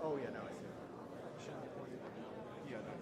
Oh yeah, now I see. Yeah, no.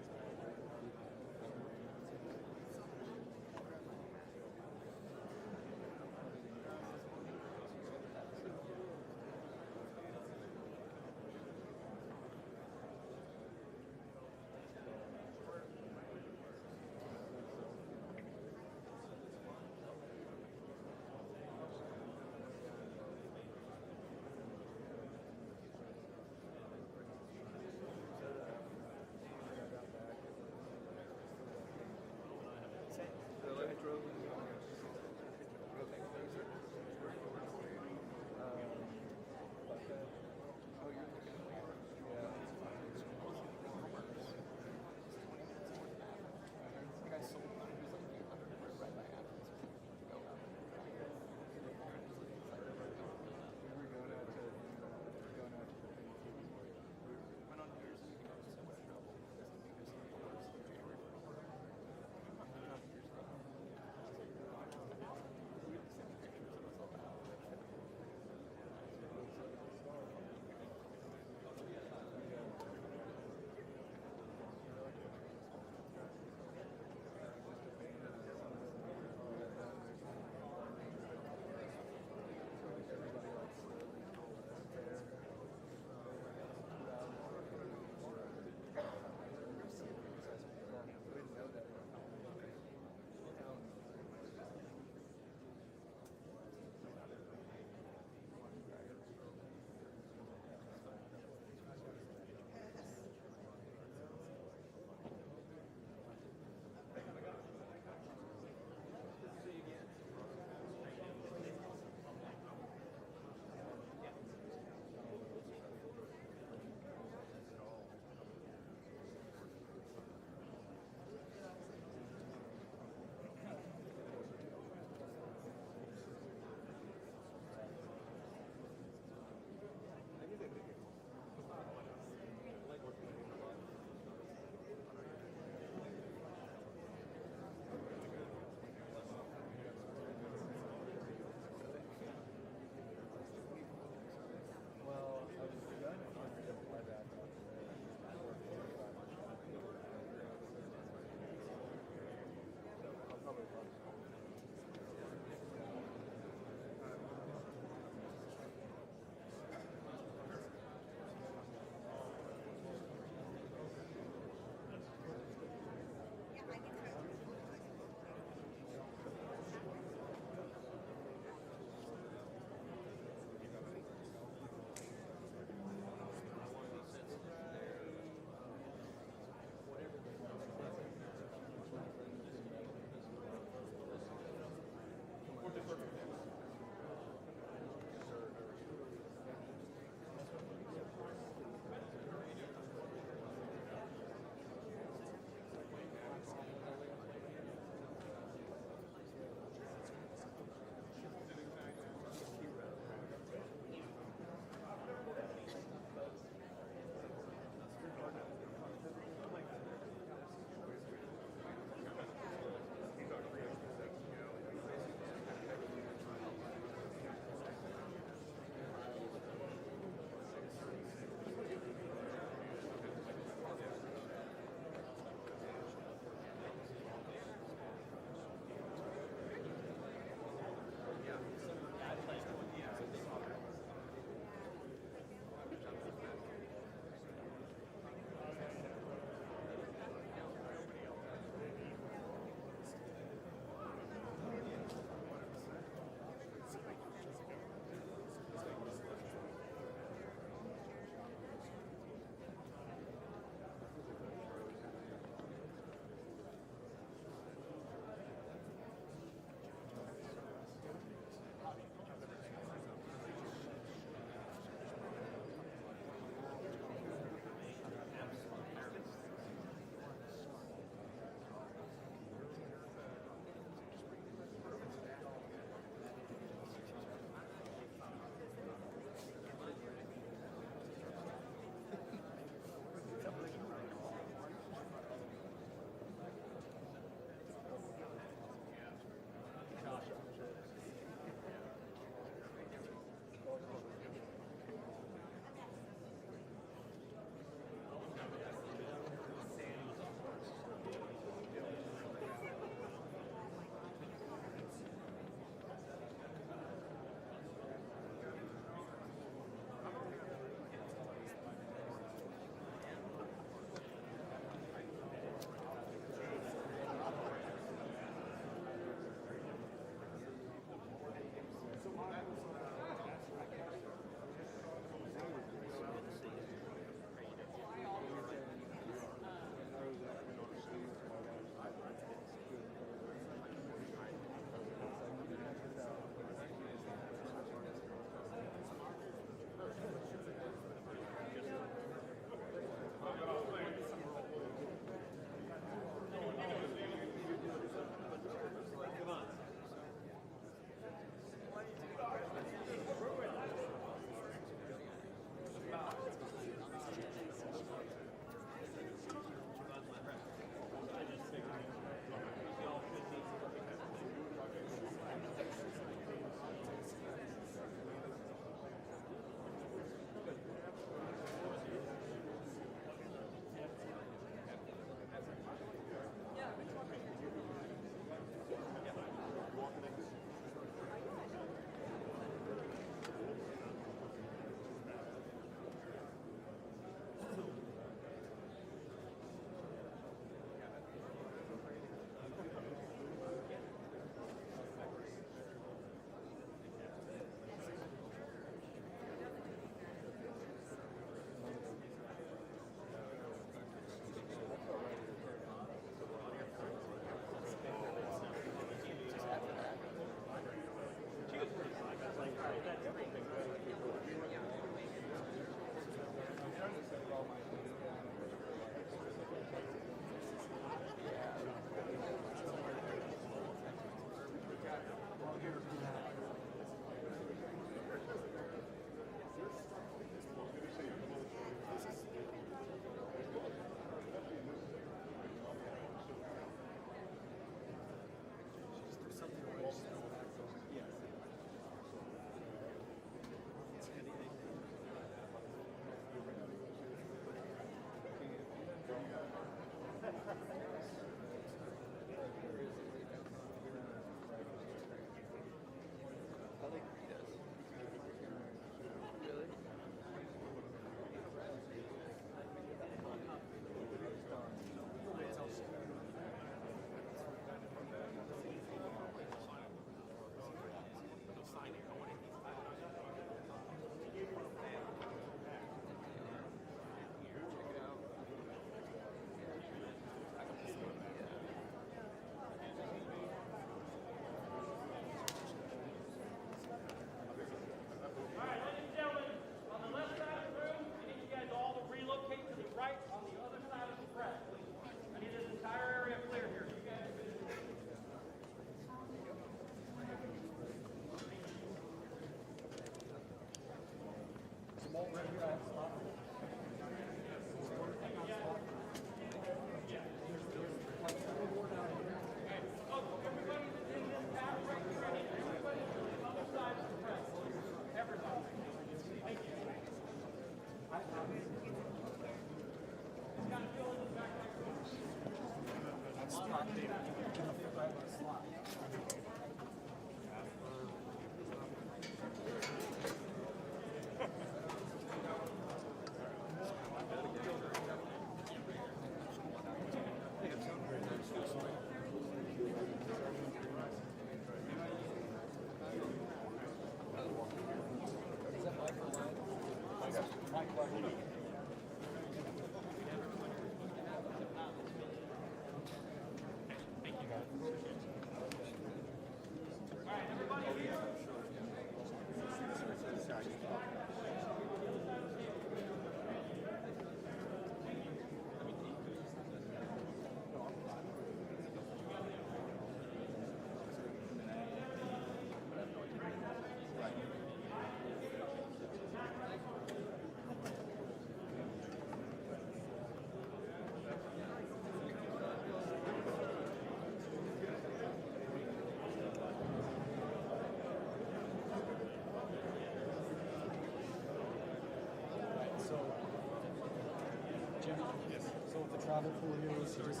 So with the travel pool here, is he just...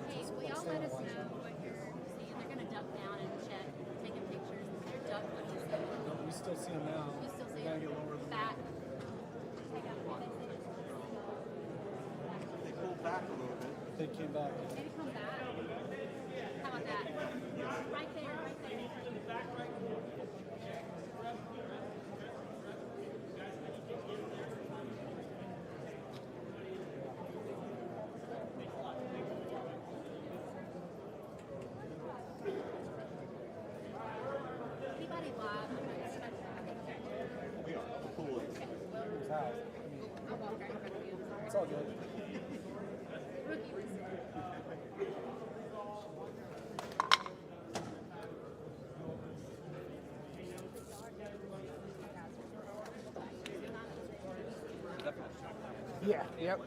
Hey, will y'all let us know what you're seeing? They're going to duck down and check, taking pictures. They're duck looking. No, we still see him now. You still see We gotta them? get lower than Back. They pulled back a little bit. They came back. Maybe come back. How about that? Right there, right there. Anybody live? We are. The pool is. His house. I'll walk right in front of you. I'm It's sorry. all good. Rookie reset. Yeah, yep.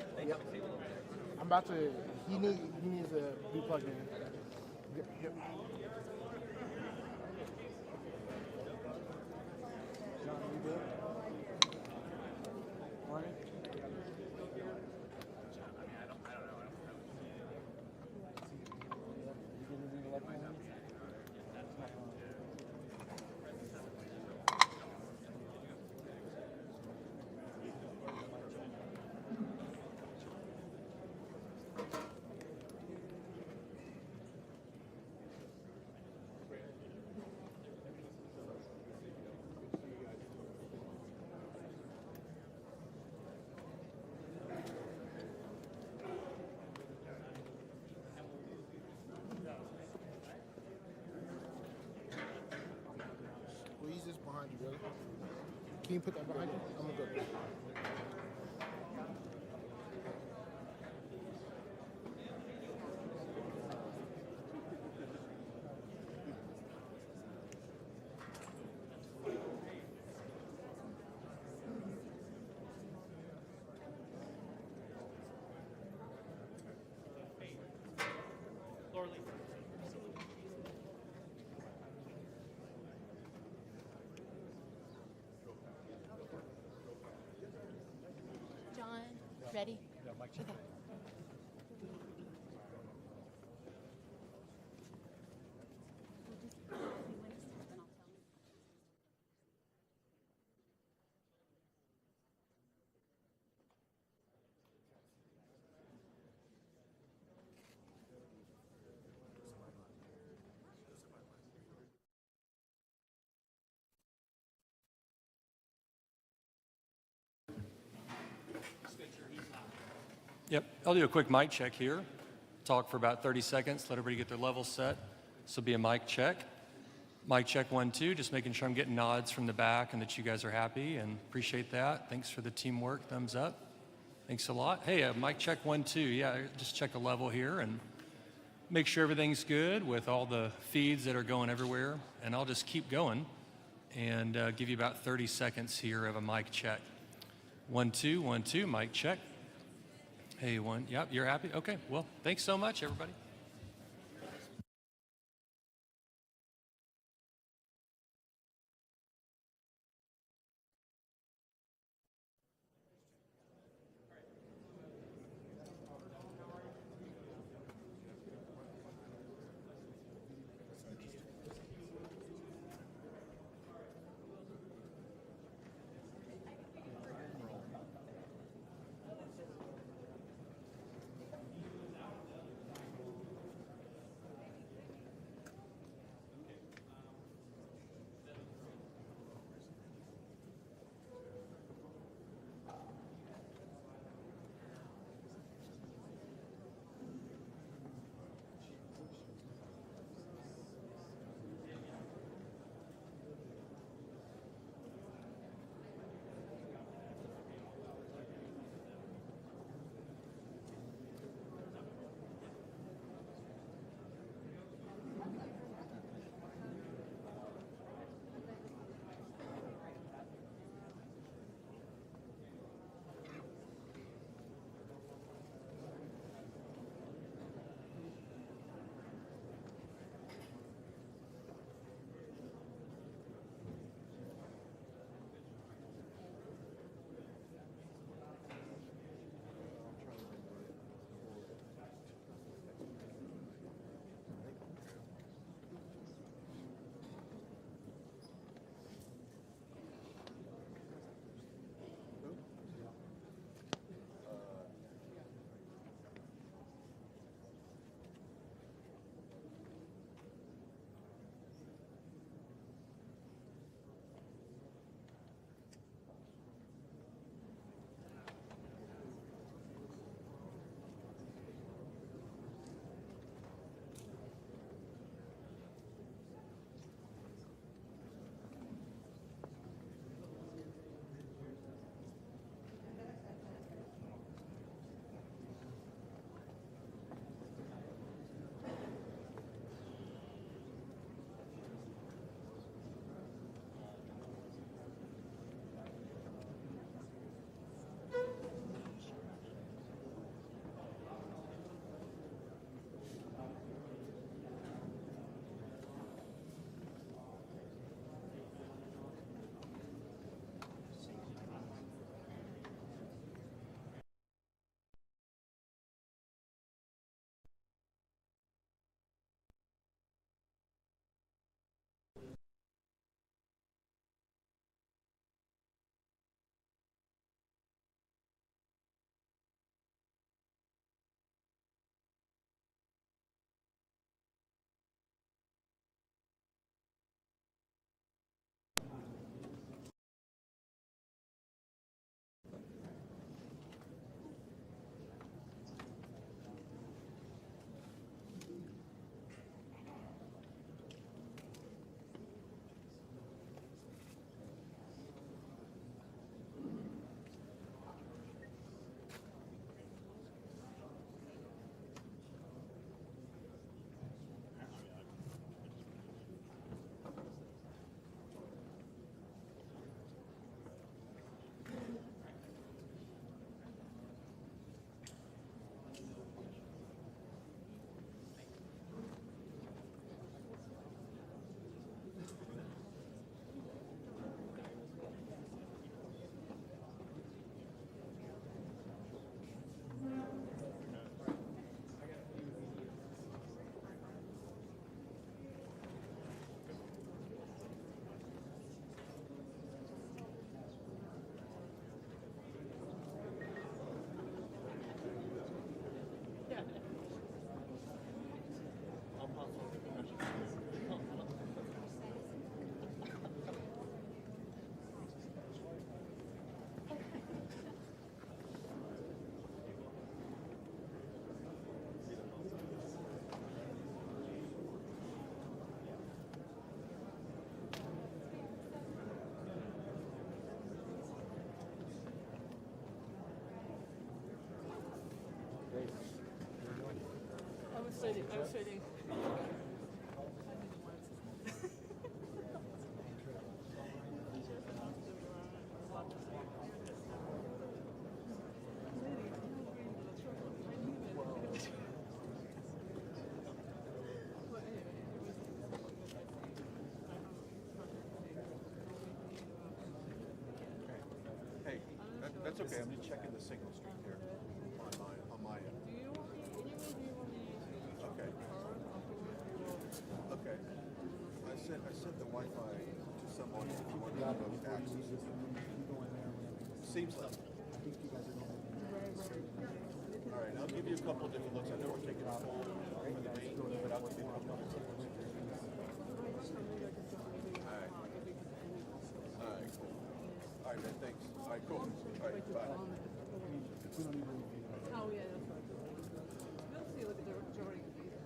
I'm about to, he needs to be plugged in. Yep. John, you good? Morning? You get anything left in there? Squeeze this behind you, brother. Can you put that behind you? I'm gonna go. John, ready? Yeah, Mike, check. Okay. Yep, I'll do a quick mic check here. Talk for about 30 seconds, let everybody get their levels set. This will be a mic check. Mic check 1, 2, just making sure I'm getting nods from the back and that you guys are happy and appreciate that. Thanks for the teamwork, thumbs up. Thanks a lot. Hey, mic check 1, 2, yeah, just check a level here and make sure everything's good with all the feeds that are going everywhere. And I'll just keep going and give you about 30 seconds here of a mic check. 1, 2, 1, 2, mic check. Hey, 1, yep, you're happy? Okay, well, thanks so much, everybody. I was waiting. That's okay. I'm just checking the signal strength here on my end. Do you want me, anyway, do you want me to use your Okay. card? I'll put it in your Okay. I sent the Wi-Fi to someone if you want to Yeah, go before you access. leave this room, you go in there. Seems like. I think you guys are going to All right, I'll give you a couple different looks. I know we're taking a full for the main, but I'll give you a couple different looks. All right. All right, cool. All right, man, thanks. All right, cool. All right, bye. Oh, yeah, that's right. Let's see what the majority of these are.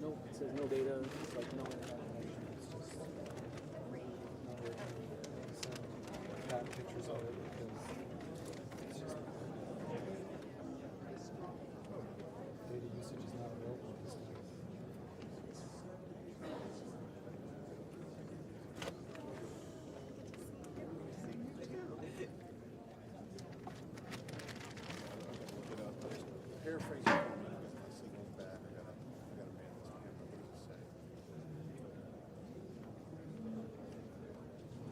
No, it says no data. It's like no internet connection. It's just no data. So I got pictures of it because it's just data usage is not available. Paraphrase it for me because my signal's bad. I gotta man this camera. What does it say?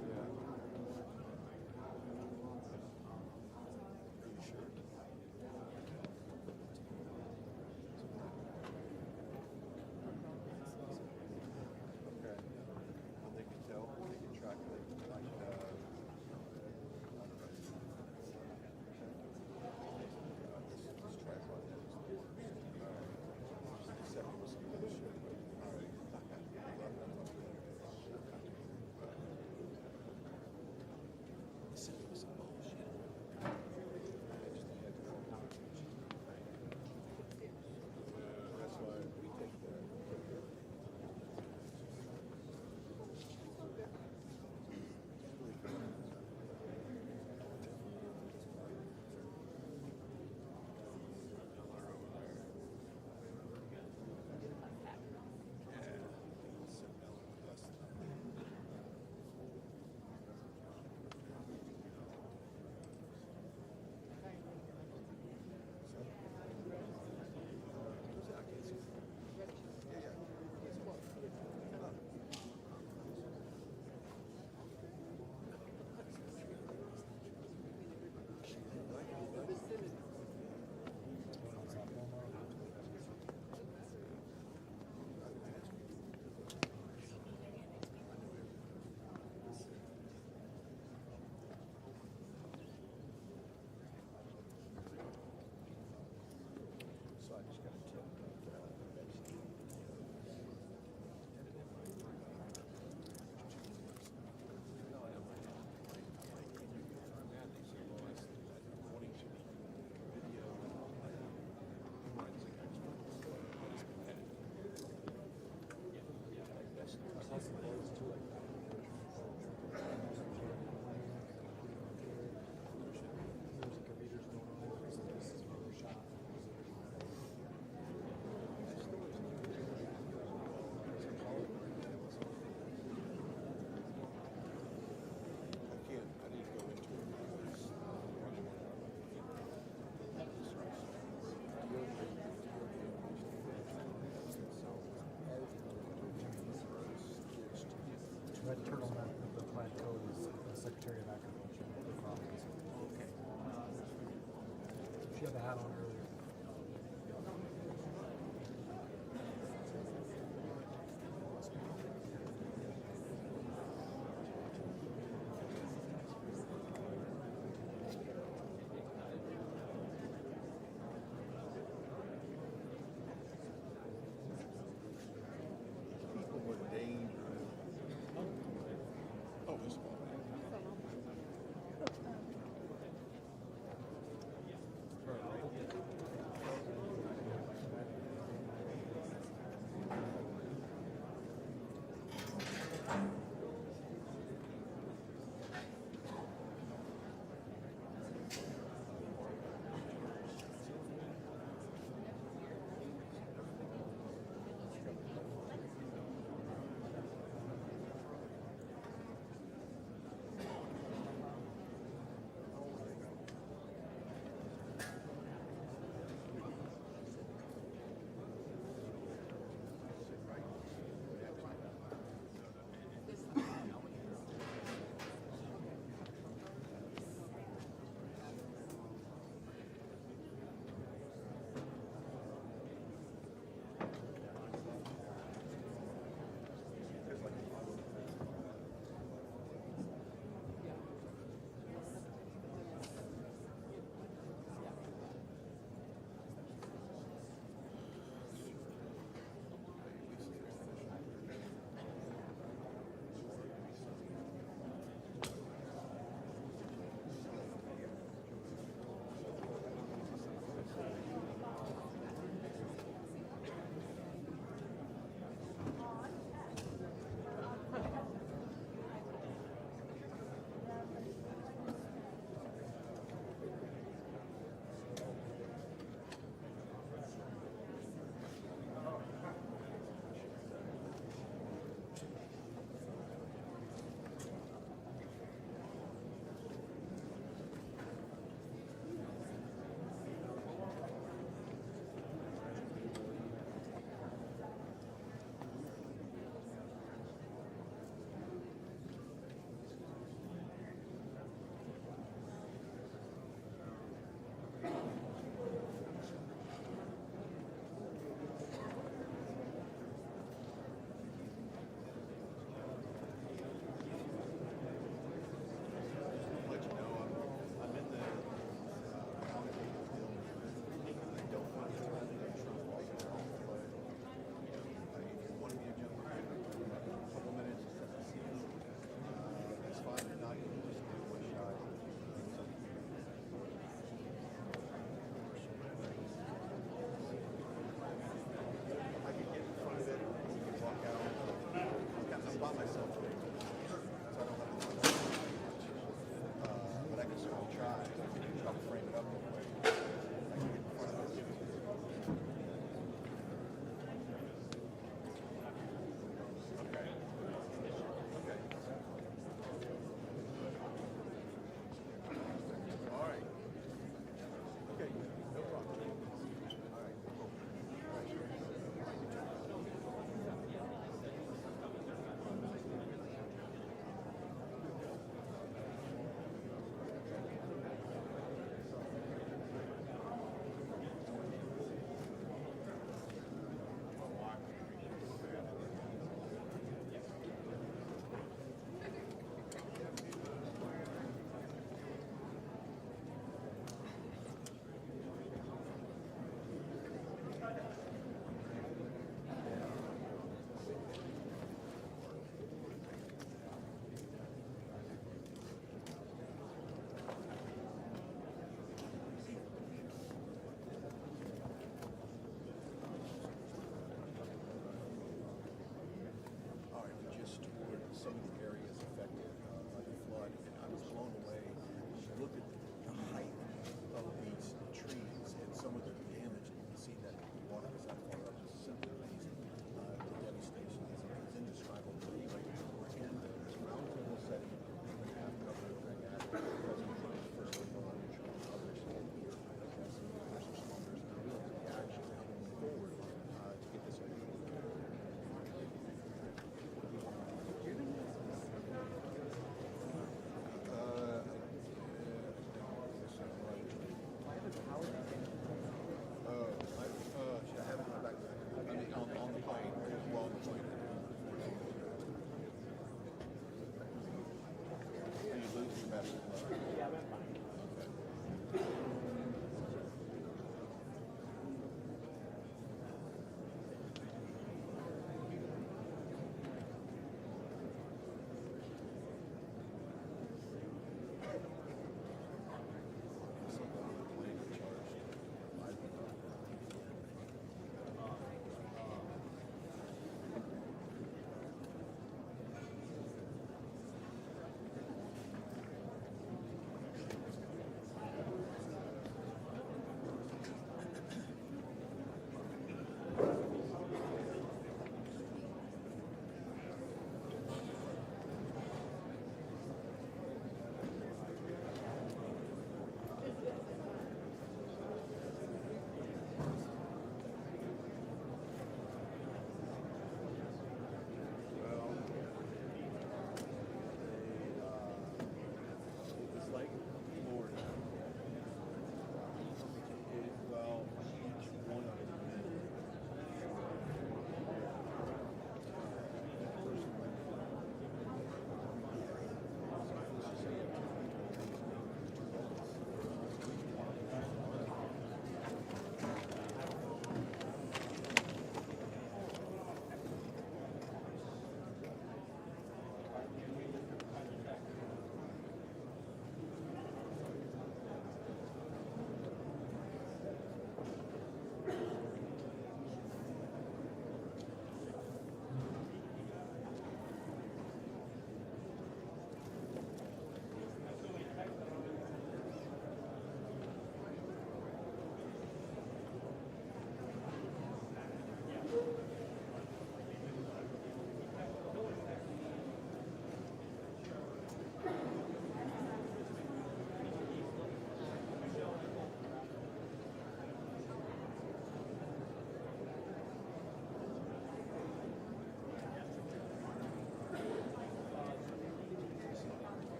Yeah. Are you sure? Okay. Well, they can tell. They can track it. Like, this tripod is the worst. Except for some of this shit. All right. Except for some bullshit. That's why we take that. So I just got to tip. I can't. I need to go into it. Red turtleneck with the plaid coat is the Secretary of Agriculture. Okay. She had the hat on earlier.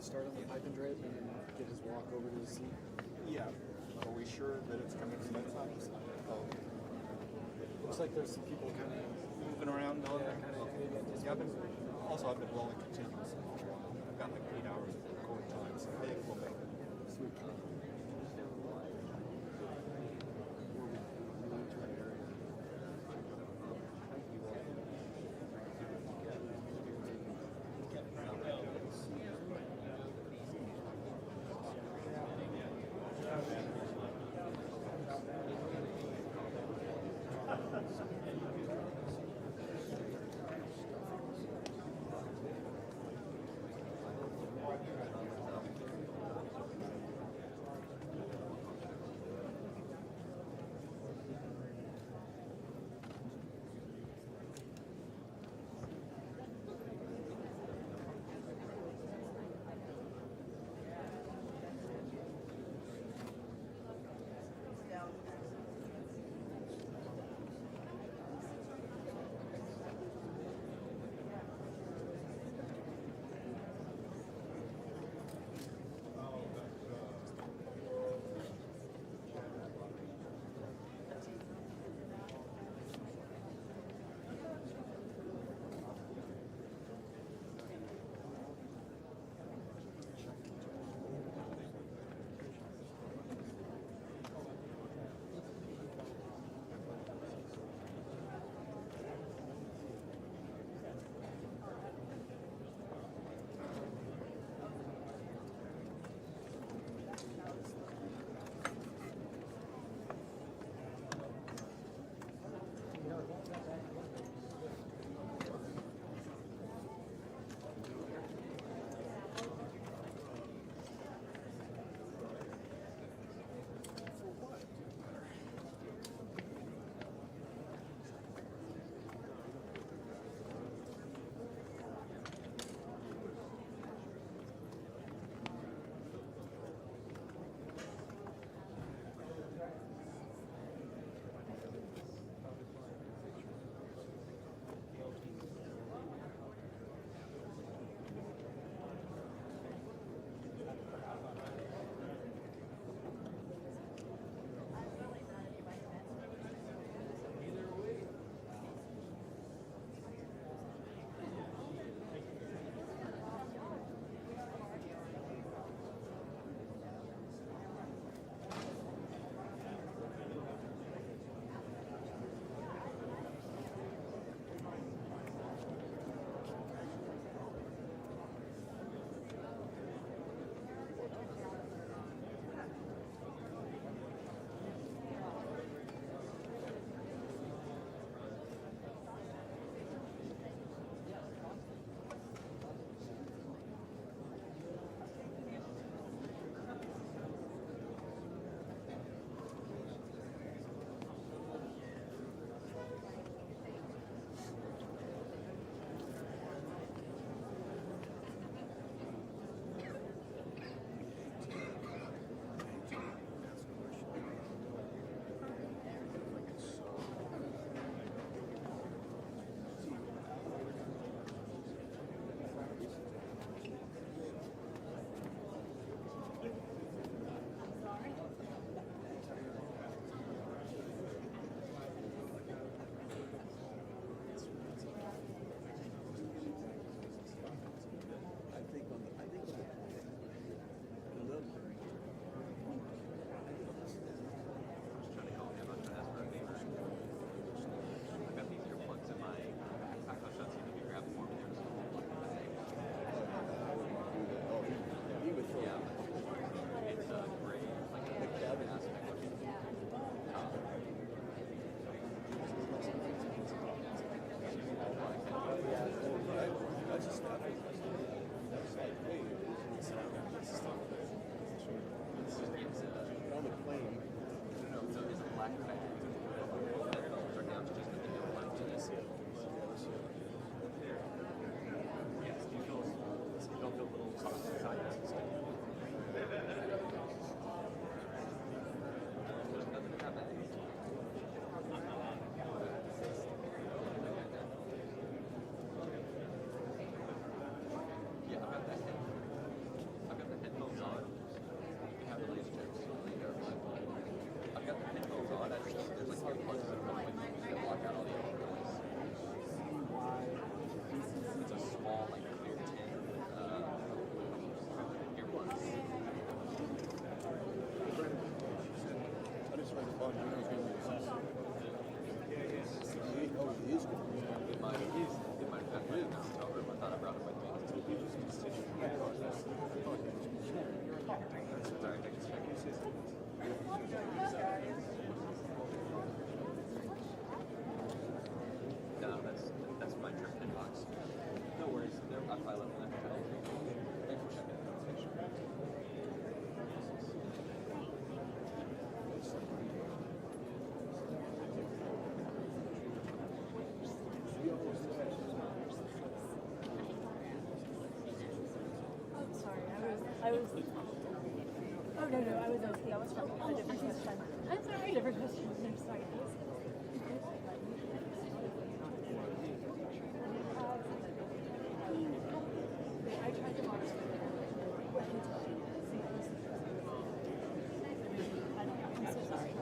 start on the pipe and drape and then get his walk over to the seat? Yeah. Are we sure that it's coming from that side? Oh, Looks like there's some people kind of moving around. kind of maybe Yeah, I've been rolling continuously for a while. I've got like 8 hours of recording time, so maybe we'll make it. sweet. was. Oh no, I was okay. I was from a different question. I'm sorry. Different question. I'm sorry. I tried to watch it. I'm so sorry.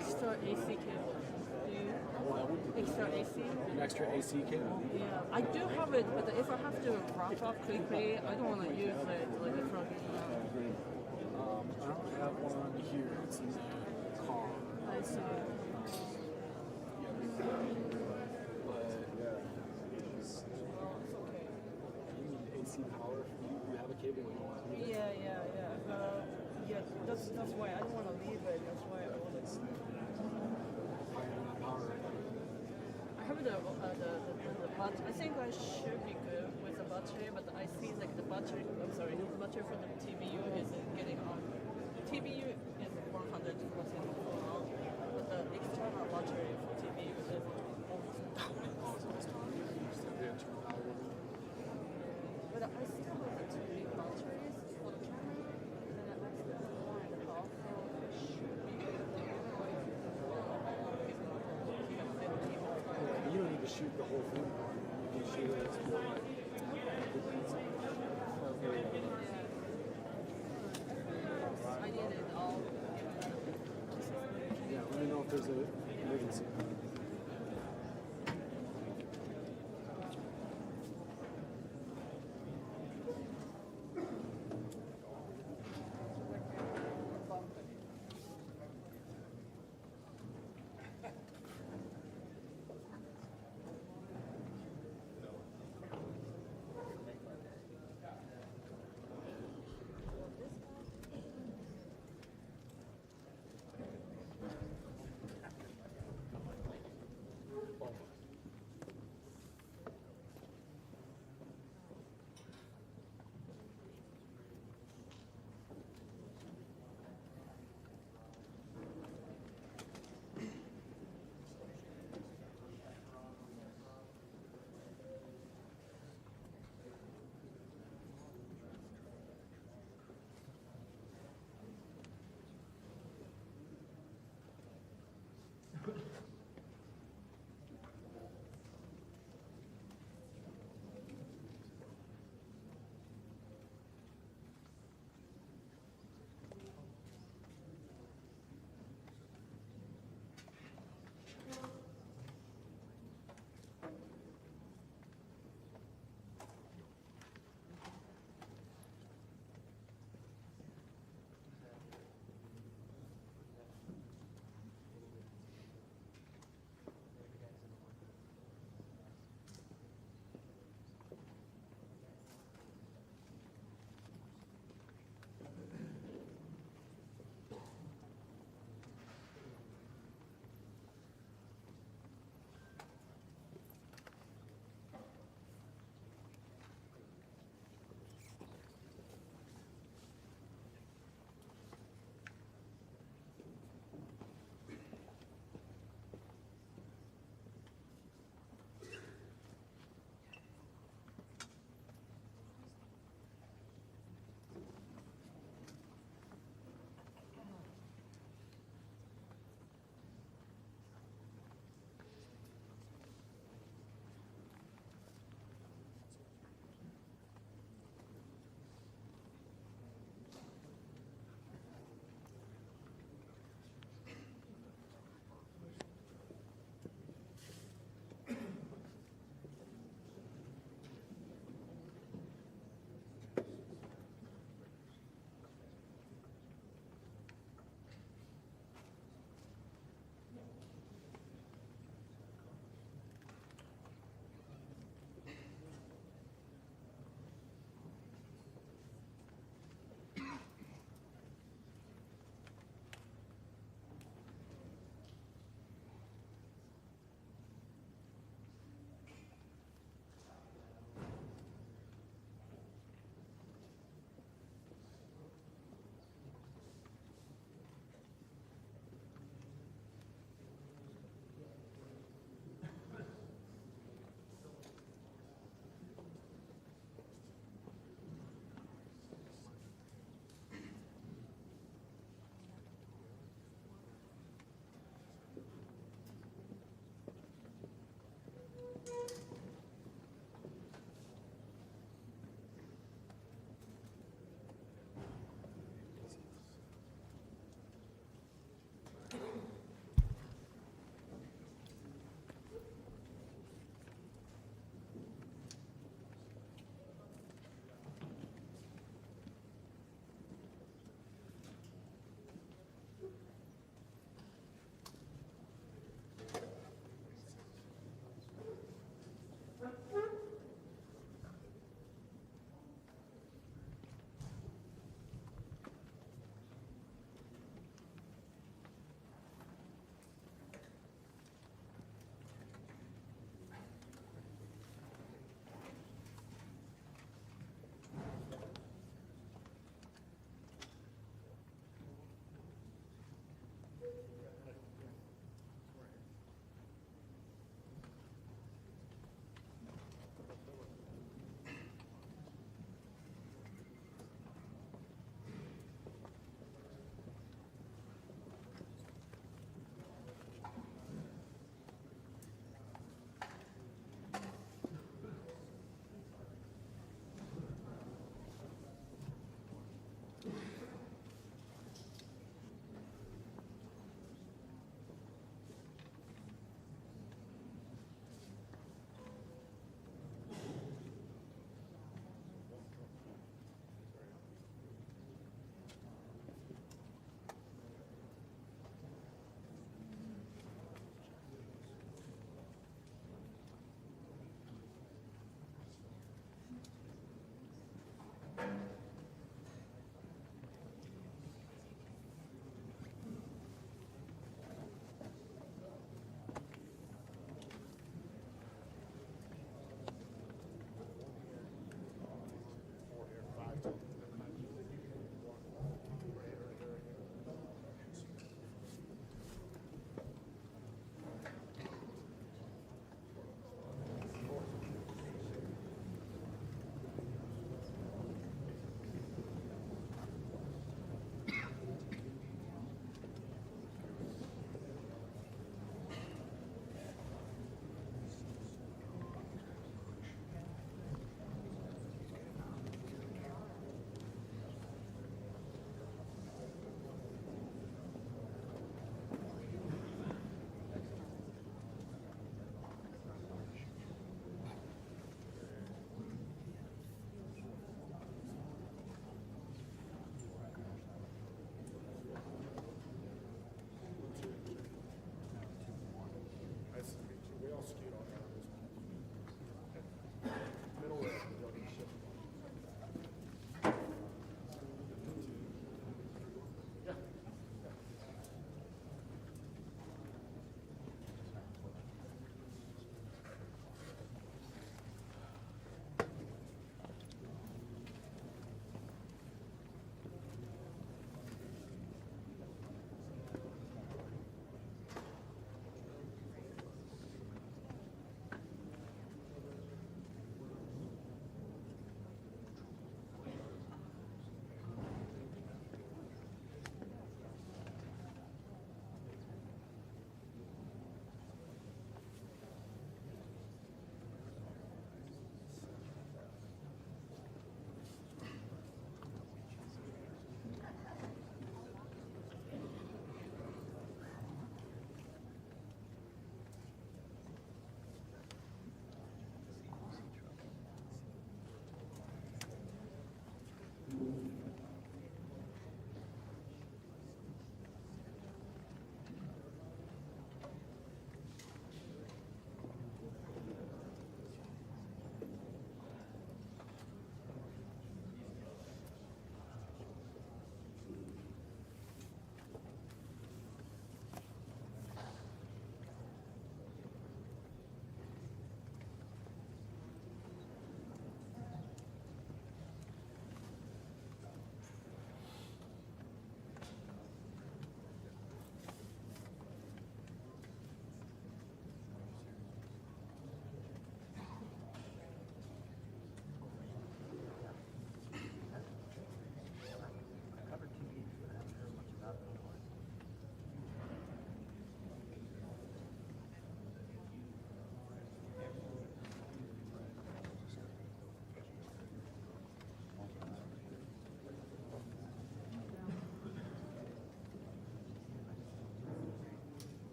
extra AC cable. Do you? Extra AC? An extra AC cable? Yeah, I do have it, but if I have to wrap up quickly, I don't want to use it like a plug in. I don't have one here. It's in the car. I see. But It's okay. you need AC power. You have a cable you want. Yeah. Yeah, that's why I don't want to leave it. That's why I want it. Power. I have the battery. I think I should be good with the battery, but I see like the battery. I'm sorry, the battery for the TBU is getting on. TBU is 100% full now, but the external battery for TBU is almost down. But I still have the two big batteries for the camera, and I still have 1.5, so it should be good. You don't need to shoot the whole thing. You can shoot it as more like there's an emergency.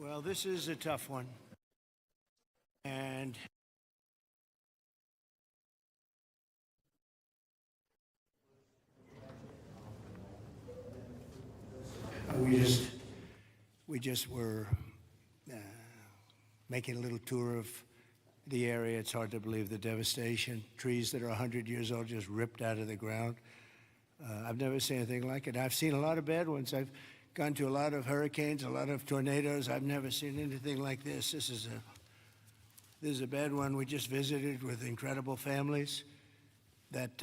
Well, this is a tough one. And we just were making a little tour of the area. It's hard to believe the devastation. Trees that are 100 years old just ripped out of the ground. I've never seen anything like it. I've seen a lot of bad ones. I've gone to a lot of hurricanes, a lot of tornadoes. I've never seen anything like this. This is a bad one. We just visited with incredible families that,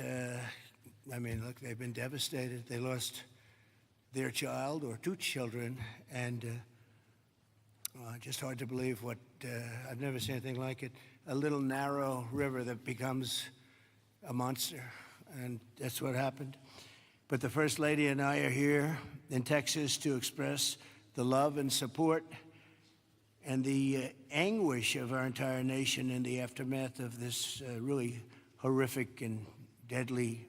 I mean, look, they've been devastated. They lost their child or two children, and just hard to believe what, I've never seen anything like it. A little narrow river that becomes a monster, and that's what happened. But the First Lady and I are here in Texas to express the love and support and the anguish of our entire nation in the aftermath of this really horrific and deadly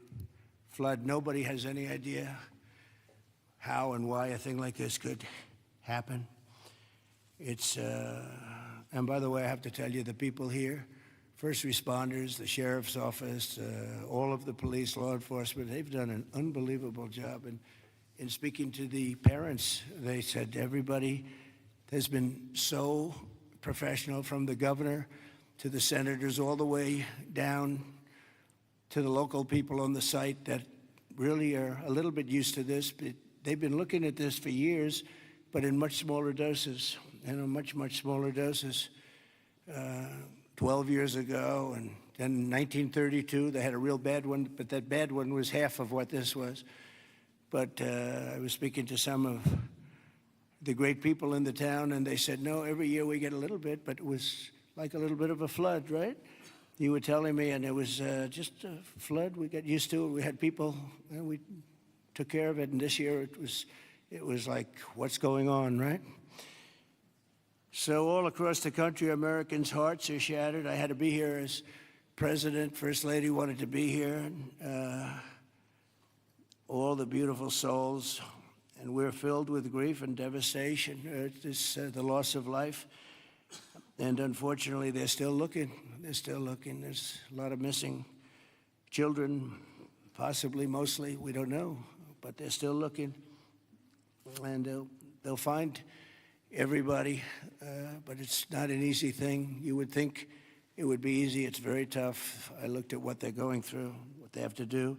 flood. Nobody has any idea how and why a thing like this could happen. It's, and by the way, I have to tell you, the people here, first responders, the sheriff's office, all of the police, law enforcement, they've done an unbelievable job. And in speaking to the parents, they said everybody has been so professional, from the governor to the senators, all the way down to the local people on the site that really are a little bit used to this. But they've been looking at this for years, but in much smaller doses, much smaller doses. 12 years ago, and then in 1932, they had a real bad one, but that bad one was half of what this was. But I was speaking to some of the great people in the town, and they said, no, every year we get a little bit, but it was like a little bit of a flood, right? You were telling me, and it was just a flood. We got used to it. We had people, and we took care of it, and this year it was like, what's going on, right? So all across the country, Americans' hearts are shattered. I had to be here as president. First Lady wanted to be here. All the beautiful souls, and we're filled with grief and devastation. The loss of life, and unfortunately, they're still looking. They're still looking. There's a lot of missing children, possibly, mostly. We don't know, but they're still looking, and they'll find everybody, but it's not an easy thing. You would think it would be easy. It's very tough. I looked at what they're going through, what they have to do.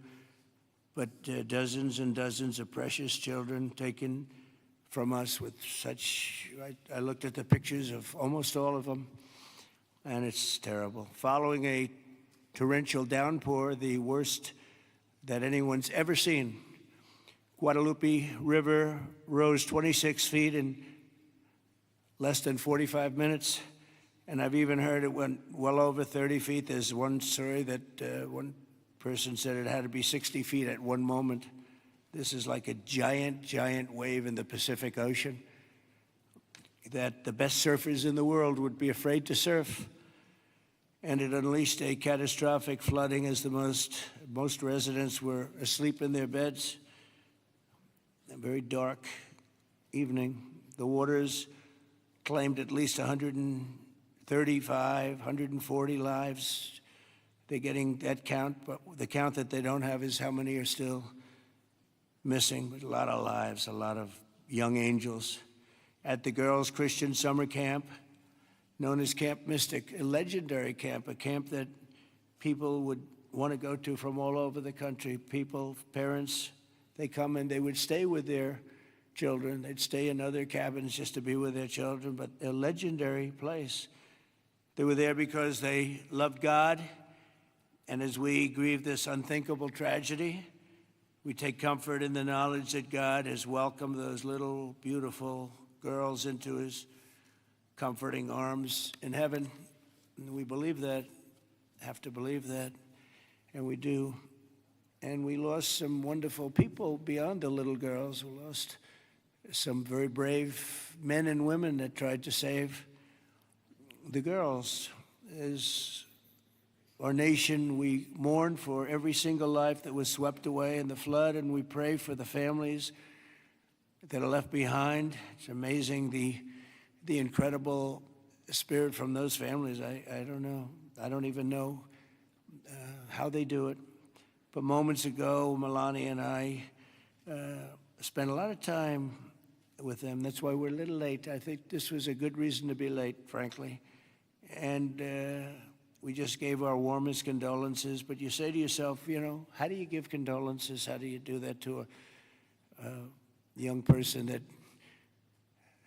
But dozens and dozens of precious children taken from us with such, I looked at the pictures of almost all of them, and it's terrible. Following a torrential downpour, the worst that anyone's ever seen, Guadalupe River rose 26 feet in less than 45 minutes, and I've even heard it went well over 30 feet. There's one story that one person said it had to be 60 feet at one moment. This is like a giant, giant wave in the Pacific Ocean that the best surfers in the world would be afraid to surf. And it unleashed a catastrophic flooding as most residents were asleep in their beds. A very dark evening. The waters claimed at least 135, 140 lives. They're getting that count, but the count that they don't have is how many are still missing. But a lot of lives, a lot of young angels. At the Girls Christian Summer Camp, known as Camp Mystic, a legendary camp, a camp that people would want to go to from all over the country. People, parents, they come and they would stay with their children. They'd stay in other cabins just to be with their children, but a legendary place. They were there because they loved God, and as we grieve this unthinkable tragedy, we take comfort in the knowledge that God has welcomed those little, beautiful girls into his comforting arms in heaven. And we believe that, have to believe that, and we do. And we lost some wonderful people beyond the little girls. We lost some very brave men and women that tried to save the girls. As our nation, we mourn for every single life that was swept away in the flood, and we pray for the families that are left behind. It's amazing the the incredible spirit from those families. I don't know. I don't even know how they do it. But moments ago, Melania and I spent a lot of time with them. That's why we're a little late. I think this was a good reason to be late, frankly. And we just gave our warmest condolences. But you say to yourself, you know, how do you give condolences? How do you do that to a young person that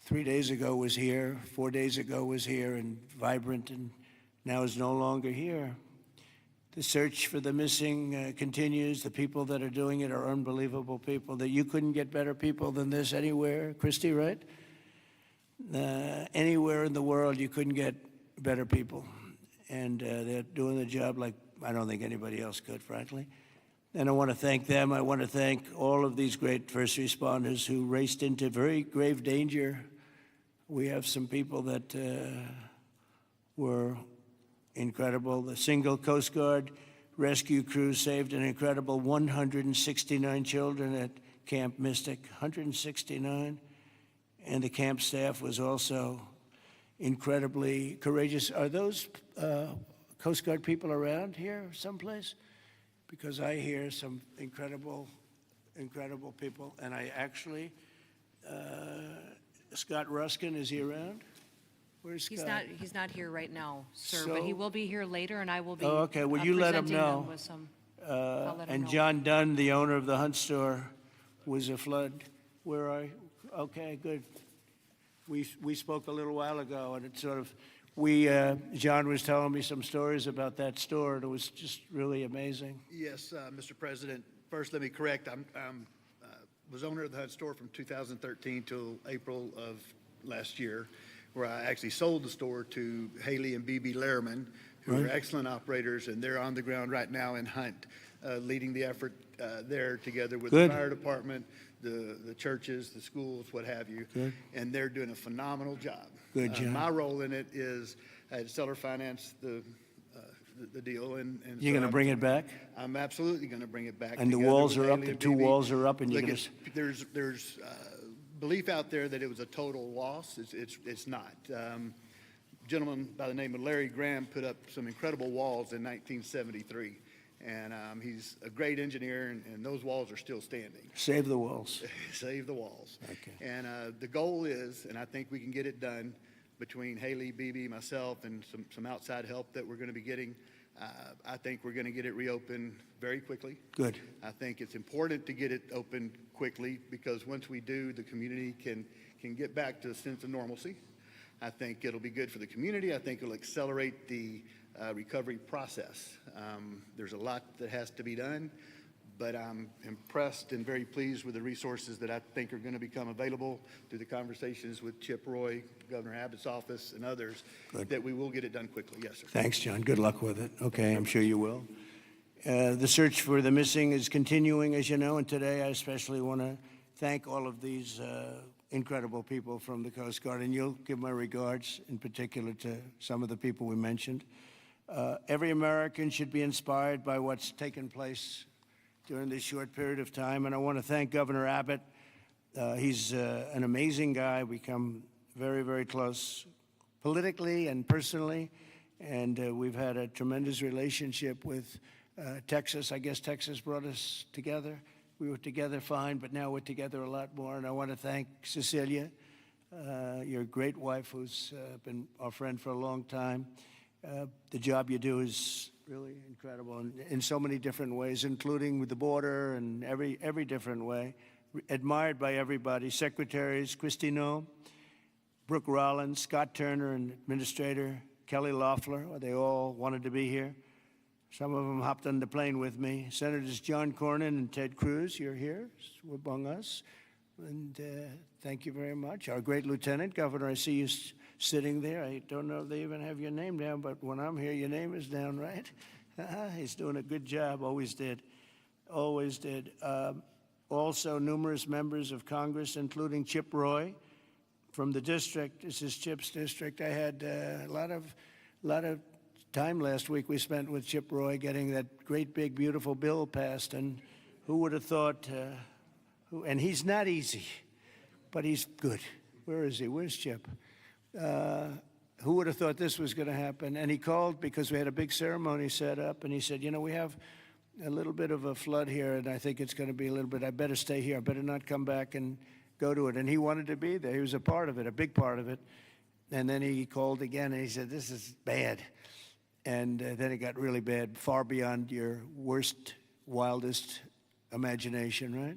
3 days ago was here, 4 days ago was here and vibrant, and now is no longer here? The search for the missing continues. The people that are doing it are unbelievable people. That you couldn't get better people than this anywhere, Christy, right? Anywhere in the world, you couldn't get better people. And they're doing the job like I don't think anybody else could, frankly. And I want to thank them. I want to thank all of these great first responders who raced into very grave danger. We have some people that were incredible. The single Coast Guard rescue crew saved an incredible 169 children at Camp Mystic, 169. And the camp staff was also incredibly courageous. Are those Coast Guard people around here someplace? Because I hear some incredible people. And I actually, Scott Ruskin, is he around? Where's Scott? He's not here right now, sir, So- but he will be here later, and I will be. Oh, okay. Well, you let him presenting know. them with some. I'll let him And know. John Dunn, the owner of the Hunt store, was a flood. Where are you? Okay, good. We spoke a little while ago, and it sort of, John was telling me some stories about that store, and it was just really amazing. Yes, Mr. President. First, let me correct. Was owner of the Hunt store from 2013 till April of last year, where I actually sold the store to Haley and BB Lehrman, who are excellent operators, and they're on the ground right now in Hunt, leading the effort there together with Good. the fire department, the churches, the schools, what have you. Good. And they're doing a phenomenal job. Good job. My role in it is I had seller finance the deal, and You're so going to bring it back? I'm absolutely going to bring it back. And the together walls with are up, Haley the and two BB. walls are up, and you're Look, going to... there's belief out there that it was a total loss. It's not. Gentleman by the name of Larry Graham put up some incredible walls in 1973, and he's a great engineer, and those walls are still standing. Save the walls. Save the walls. Okay. And the goal is, and I think we can get it done between Haley, BB, myself, and some outside help that we're going to be getting. I think we're going to get it reopened very quickly. Good. I think it's important to get it opened quickly because once we do, the community can get back to a sense of normalcy. I think it'll be good for the community. I think it'll accelerate the recovery process. There's a lot that has to be done, but I'm impressed and very pleased with the resources that I think are going to become available through the conversations with Chip Roy, Governor Abbott's office, and others, that we will get it done quickly. Yes, sir. Thanks, John. Good luck with it. Okay, I'm sure you will. The search for the missing is continuing, as you know, and today I especially want to thank all of these incredible people from the Coast Guard, and you'll give my regards in particular to some of the people we mentioned. Every American should be inspired by what's taken place during this short period of time, and I want to thank Governor Abbott. He's an amazing guy. We come very, very close politically and personally, and we've had a tremendous relationship with Texas. I guess Texas brought us together. We were together fine, but now we're together a lot more, and I want to thank Cecilia, your great wife, who's been our friend for a long time. The job you do is really incredible in so many different ways, including with the border and every different way. Admired by everybody. Secretaries, Christino, Brooke Rollins, Scott Turner, and Administrator Kelly Loeffler, they all wanted to be here. Some of them hopped on the plane with me. Senators John Cornyn and Ted Cruz, you're here among us. And thank you very much. Our great Lieutenant Governor, I see you sitting there. I don't know if they even have your name down, but when I'm here, your name is down, right? He's doing a good job, always did. Always did. Also, numerous members of Congress, including Chip Roy from the district. This is Chip's district. I had a lot of time last week we spent with Chip Roy getting that great, big, beautiful bill passed. And who would have thought, and he's not easy, but he's good. Where is he? Where's Chip? Who would have thought this was going to happen? And he called because we had a big ceremony set up, and he said, you know, we have a little bit of a flood here, and I think it's going to be a little bit, I better stay here. I better not come back and go to it. And he wanted to be there. He was a part of it, a big part of it. And then he called again, and he said, this is bad. And then it got really bad, far beyond your worst, wildest imagination, right?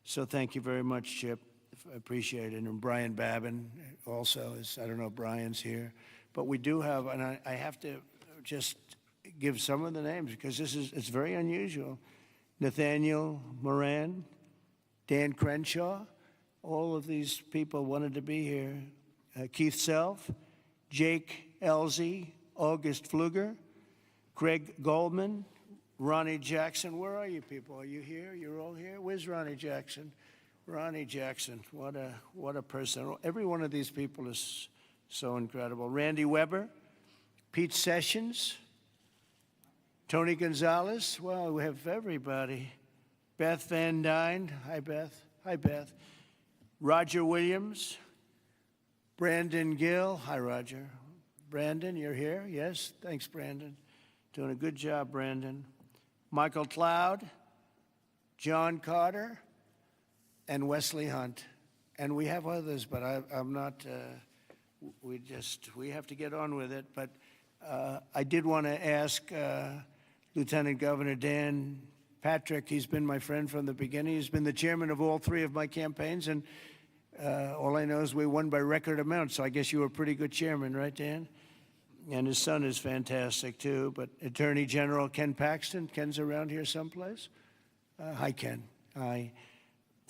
So thank you very much, Chip. I appreciate it. And Brian Babin also is, I don't know if Brian's here. But we do have, and I have to just give some of the names because it's very unusual. Nathaniel Moran, Dan Crenshaw, all of these people wanted to be here. Keith Self, Jake Elzey, August Pfluger, Craig Goldman, Ronnie Jackson. Where are you people? Are you here? You're all here? Where's Ronnie Jackson? Ronnie Jackson, what a person. Every one of these people is so incredible. Randy Weber, Pete Sessions, Tony Gonzalez. Well, we have everybody. Beth Van Dyne. Hi, Beth. Hi, Beth. Roger Williams. Brandon Gill. Hi, Roger. Brandon, you're here? Yes? Thanks, Brandon. Doing a good job, Brandon. Michael Cloud. John Carter. And Wesley Hunt. And we have others, but I'm not, we have to get on with it. But I did want to ask Lieutenant Governor Dan Patrick. He's been my friend from the beginning. He's been the chairman of all three of my campaigns, and all I know is we won by record amounts, so I guess you were a pretty good chairman, right, Dan? And his son is fantastic, too. But Attorney General Ken Paxton. Ken's around here someplace. Hi, Ken. Hi.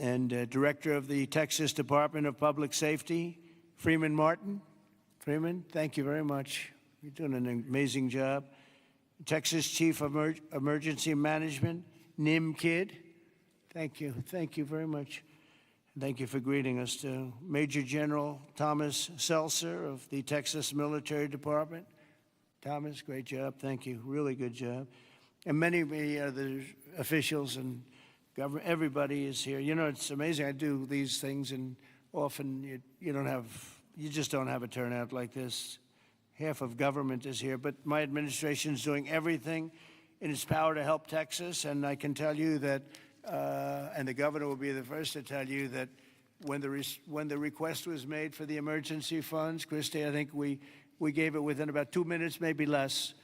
And Director of the Texas Department of Public Safety, Freeman Martin. Freeman, thank you very much. You're doing an amazing job. Texas Chief of Emergency Management, Nim Kidd. Thank you. Thank you very much. Thank you for greeting us, too. Major General Thomas Seltzer of the Texas Military Department. Thomas, great job. Thank you. Really good job. And many of the other officials and government, everybody is here. You know, it's amazing. I do these things, and often you just don't have a turnout like this. Half of government is here, but my administration is doing everything in its power to help Texas, and I can tell you that, and the governor will be the first to tell you that when the request was made for the emergency funds, Christy, I think we gave it within about 2 minutes, maybe less.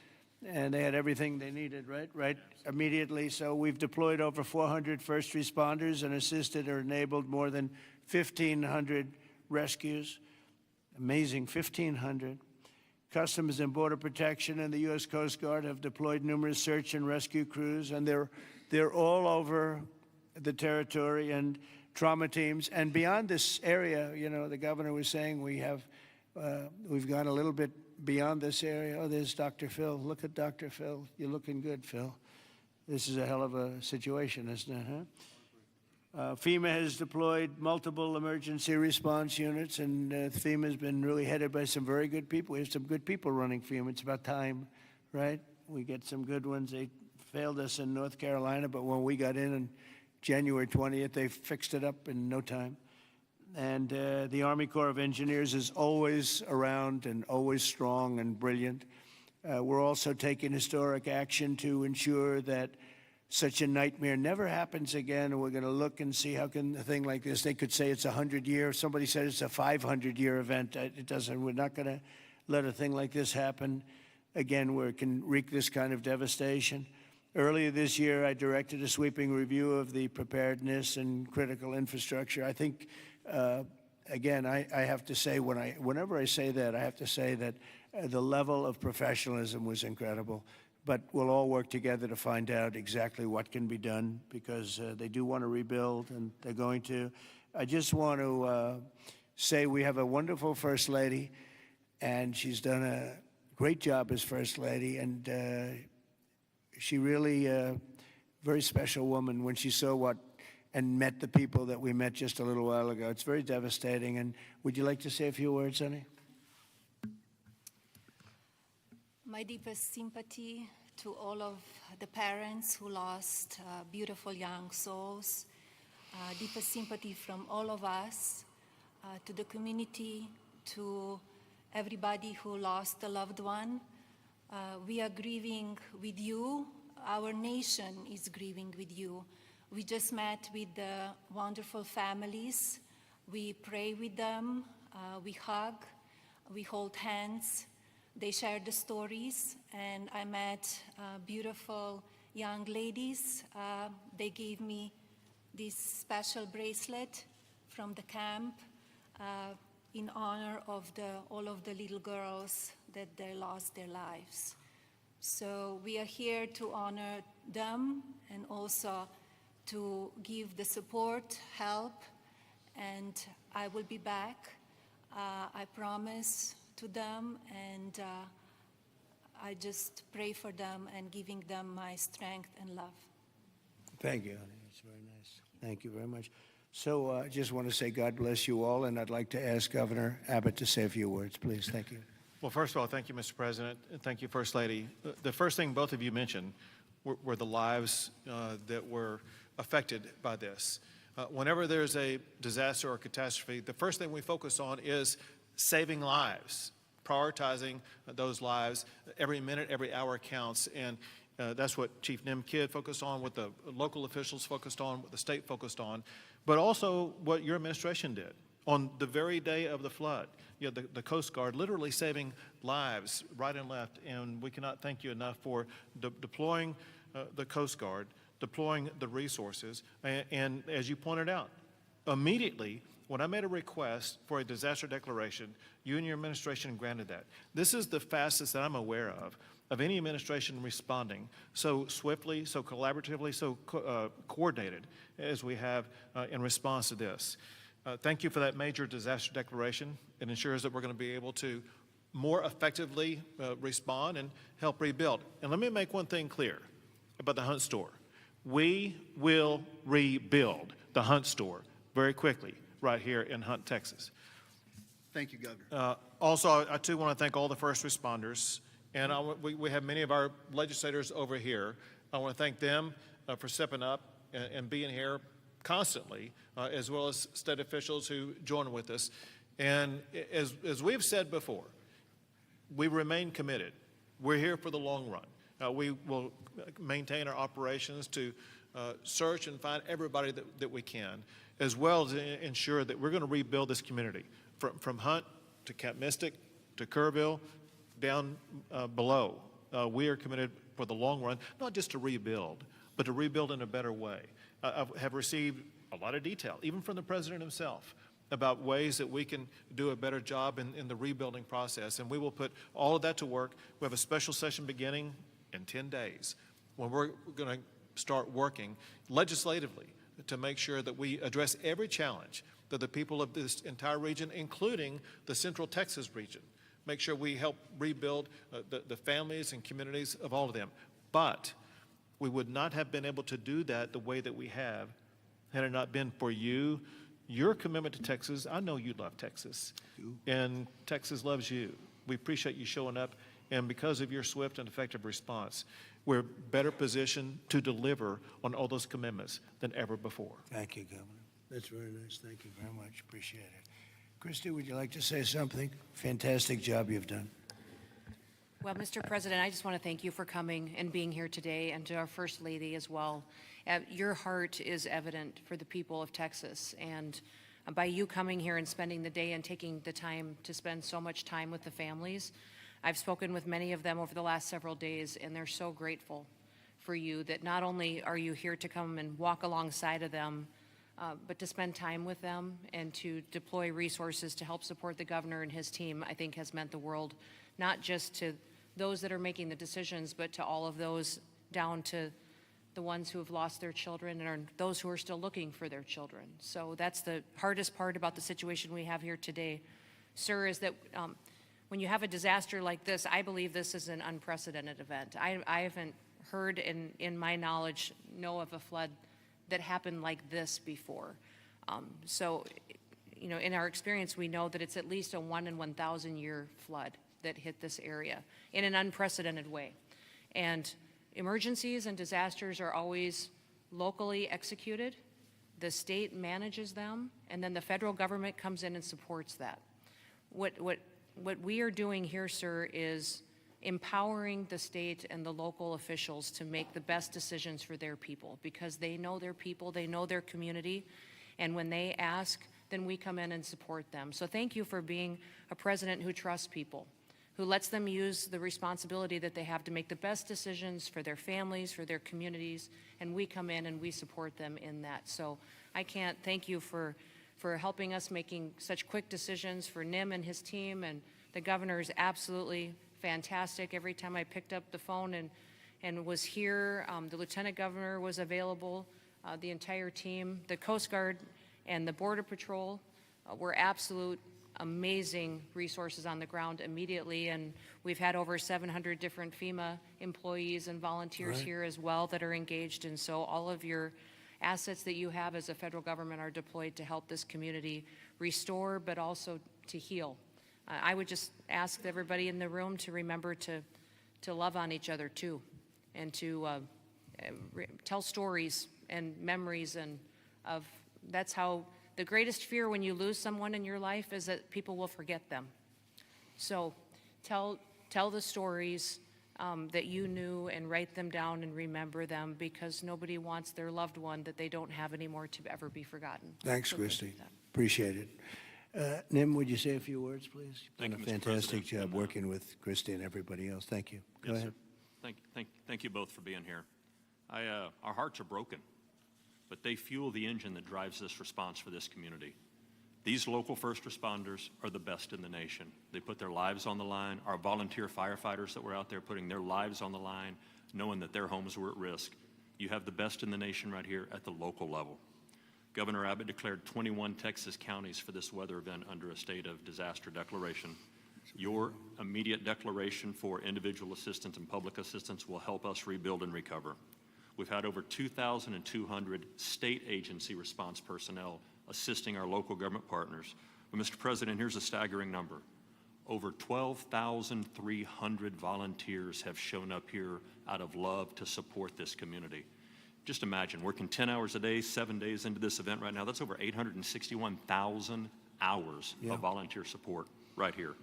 And they had everything they needed, right? Immediately. So we've deployed over 400 first responders and assisted or enabled more than 1,500 rescues. Amazing, 1,500. Customs and Border Protection and the U.S. Coast Guard have deployed numerous search and rescue crews, and they're all over the territory, and trauma teams. And beyond this area, you know, the governor was saying we've gone a little bit beyond this area. Oh, there's Dr. Phil. Look at Dr. Phil. You're looking good, Phil. This is a hell of a situation, isn't it, huh? FEMA has deployed multiple emergency response units, and FEMA has been really headed by some very good people. We have some good people running FEMA. It's about time, right? We get some good ones. They failed us in North Carolina, but when we got in on January 20th, they fixed it up in no time. And the Army Corps of Engineers is always around and always strong and brilliant. We're also taking historic action to ensure that such a nightmare never happens again. And we're going to look and see how can a thing like this, they could say it's a 100-year. Somebody said it's a 500-year event. It doesn't. We're not going to let a thing like this happen again where it can wreak this kind of devastation. Earlier this year, I directed a sweeping review of the preparedness and critical infrastructure. I think again, I have to say, whenever I say that, I have to say that the level of professionalism was incredible. But we'll all work together to find out exactly what can be done, because they do want to rebuild, and they're going to. I just want to say we have a wonderful First Lady, and she's done a great job as First Lady, and she really very special woman when she saw and met the people that we met just a little while ago. It's very devastating. And would you like to say a few words, honey? My deepest sympathy to all of the parents who lost beautiful young souls. Deepest sympathy from all of us to the community, to everybody who lost a loved one. We are grieving with you. Our nation is grieving with you. We just met with the wonderful families. We pray with them, we hug, we hold hands. They share the stories, and I met beautiful young ladies. They gave me this special bracelet from the camp in honor of all of the little girls that they lost their lives. So we are here to honor them and also to give the support, help, and I will be back. I promise to them, and I just pray for them and giving them my strength and love. Thank you, honey. It's very nice. Thank you very much. So I just want to say God bless you all, and I'd like to ask Governor Abbott to say a few words, please. Thank you. Well, first of all, thank you, Mr. President, and thank you, First Lady. The first thing both of you mentioned were the lives that were affected by this. Whenever there's a disaster or catastrophe, the first thing we focus on is saving lives, prioritizing those lives. Every minute, every hour counts, and that's what Chief Nimkid focused on, what the local officials focused on, what the state focused on, but also what your administration did. On the very day of the flood, you know, the Coast Guard literally saving lives right and left, and we cannot thank you enough for deploying the Coast Guard, deploying the resources, and as you pointed out, immediately when I made a request for a disaster declaration, you and your administration granted that. This is the fastest that I'm aware of any administration responding so swiftly, so collaboratively, so coordinated as we have in response to this. Thank you for that major disaster declaration. It ensures that we're going to be able to more effectively respond and help rebuild. And let me make one thing clear about the Hunt store. We will rebuild the Hunt store very quickly right here in Hunt, Texas. Thank you, Governor. Also, I too want to thank all the first responders, and we have many of our legislators over here. I want to thank them for stepping up and being here constantly, as well as state officials who join with us. And as we've said before, we remain committed. We're here for the long run. We will maintain our operations to search and find everybody that we can, as well as ensure that we're going to rebuild this community from Hunt to Camp Mystic to Kerrville down below. We are committed for the long run, not just to rebuild, but to rebuild in a better way. I have received a lot of detail, even from the President himself, about ways that we can do a better job in the rebuilding process, and we will put all of that to work. We have a special session beginning in 10 days when we're going to start working legislatively to make sure that we address every challenge that the people of this entire region, including the Central Texas region, make sure we help rebuild the families and communities of all of them. But we would not have been able to do that the way that we have had it not been for you, your commitment to Texas. I know you love Texas, and Texas loves you. We appreciate you showing up, and because of your swift and effective response, we're better positioned to deliver on all those commitments than ever before. Thank you, Governor. That's very nice. Thank you very much. Appreciate it. Christy, would you like to say something? Fantastic job you've done. Well, Mr. President, I just want to thank you for coming and being here today, and to our First Lady as well. Your heart is evident for the people of Texas, and by you coming here and spending the day and taking the time to spend so much time with the families, I've spoken with many of them over the last several days, and they're so grateful for you that not only are you here to come and walk alongside of them, but to spend time with them and to deploy resources to help support the governor and his team, I think has meant the world, not just to those that are making the decisions, but to all of those down to the ones who have lost their children and are those who are still looking for their children. So that's the hardest part about the situation we have here today, sir, is that when you have a disaster like this, I believe this is an unprecedented event. I haven't heard in my knowledge, know of a flood that happened like this before. So, you know, in our experience, we know that it's at least a 1 in 1,000 year flood that hit this area in an unprecedented way. And emergencies and disasters are always locally executed. The state manages them, and then the federal government comes in and supports that. What what we are doing here, sir, is empowering the state and the local officials to make the best decisions for their people, because they know their people, they know their community, and when they ask, then we come in and support them. So thank you for being a president who trusts people, who lets them use the responsibility that they have to make the best decisions for their families, for their communities, and we come in and we support them in that. So I can't thank you for helping us making such quick decisions, for Nim and his team, and the governor is absolutely fantastic. Every time I picked up the phone and was here, the lieutenant governor was available, the entire team, the Coast Guard and the Border Patrol were absolute amazing resources on the ground immediately, and we've had over 700 different FEMA employees and volunteers here as well that are engaged, and so all of your assets that you have as a federal government are deployed to help this community restore, but also to heal. I would just ask everybody in the room to remember to love on each other too, and to tell stories and memories, and that's how the greatest fear when you lose someone in your life is that people will forget them. So tell the stories that you knew, and write them down and remember them, because nobody wants their loved one that they don't have anymore to ever be forgotten. Thanks, So Christy. Appreciate it. Nim, would you say a few words, please? You've Thank done you, a Mr. fantastic President. job working with Christy and everybody else. Thank you. Go Yes, ahead. sir. Thank you both for being here. Our hearts are broken, but they fuel the engine that drives this response for this community. These local first responders are the best in the nation. They put their lives on the line. Our volunteer firefighters that were out there putting their lives on the line, knowing that their homes were at risk. You have the best in the nation right here at the local level. Governor Abbott declared 21 Texas counties for this weather event under a state of disaster declaration. Your immediate declaration for individual assistance and public assistance will help us rebuild and recover. We've had over 2,200 state agency response personnel assisting our local government partners. But Mr. President, here's a staggering number. Over 12,300 volunteers have shown up here out of love to support this community. Just imagine, working 10 hours a day, 7 days into this event right now, that's over 861,000 hours of volunteer support right here.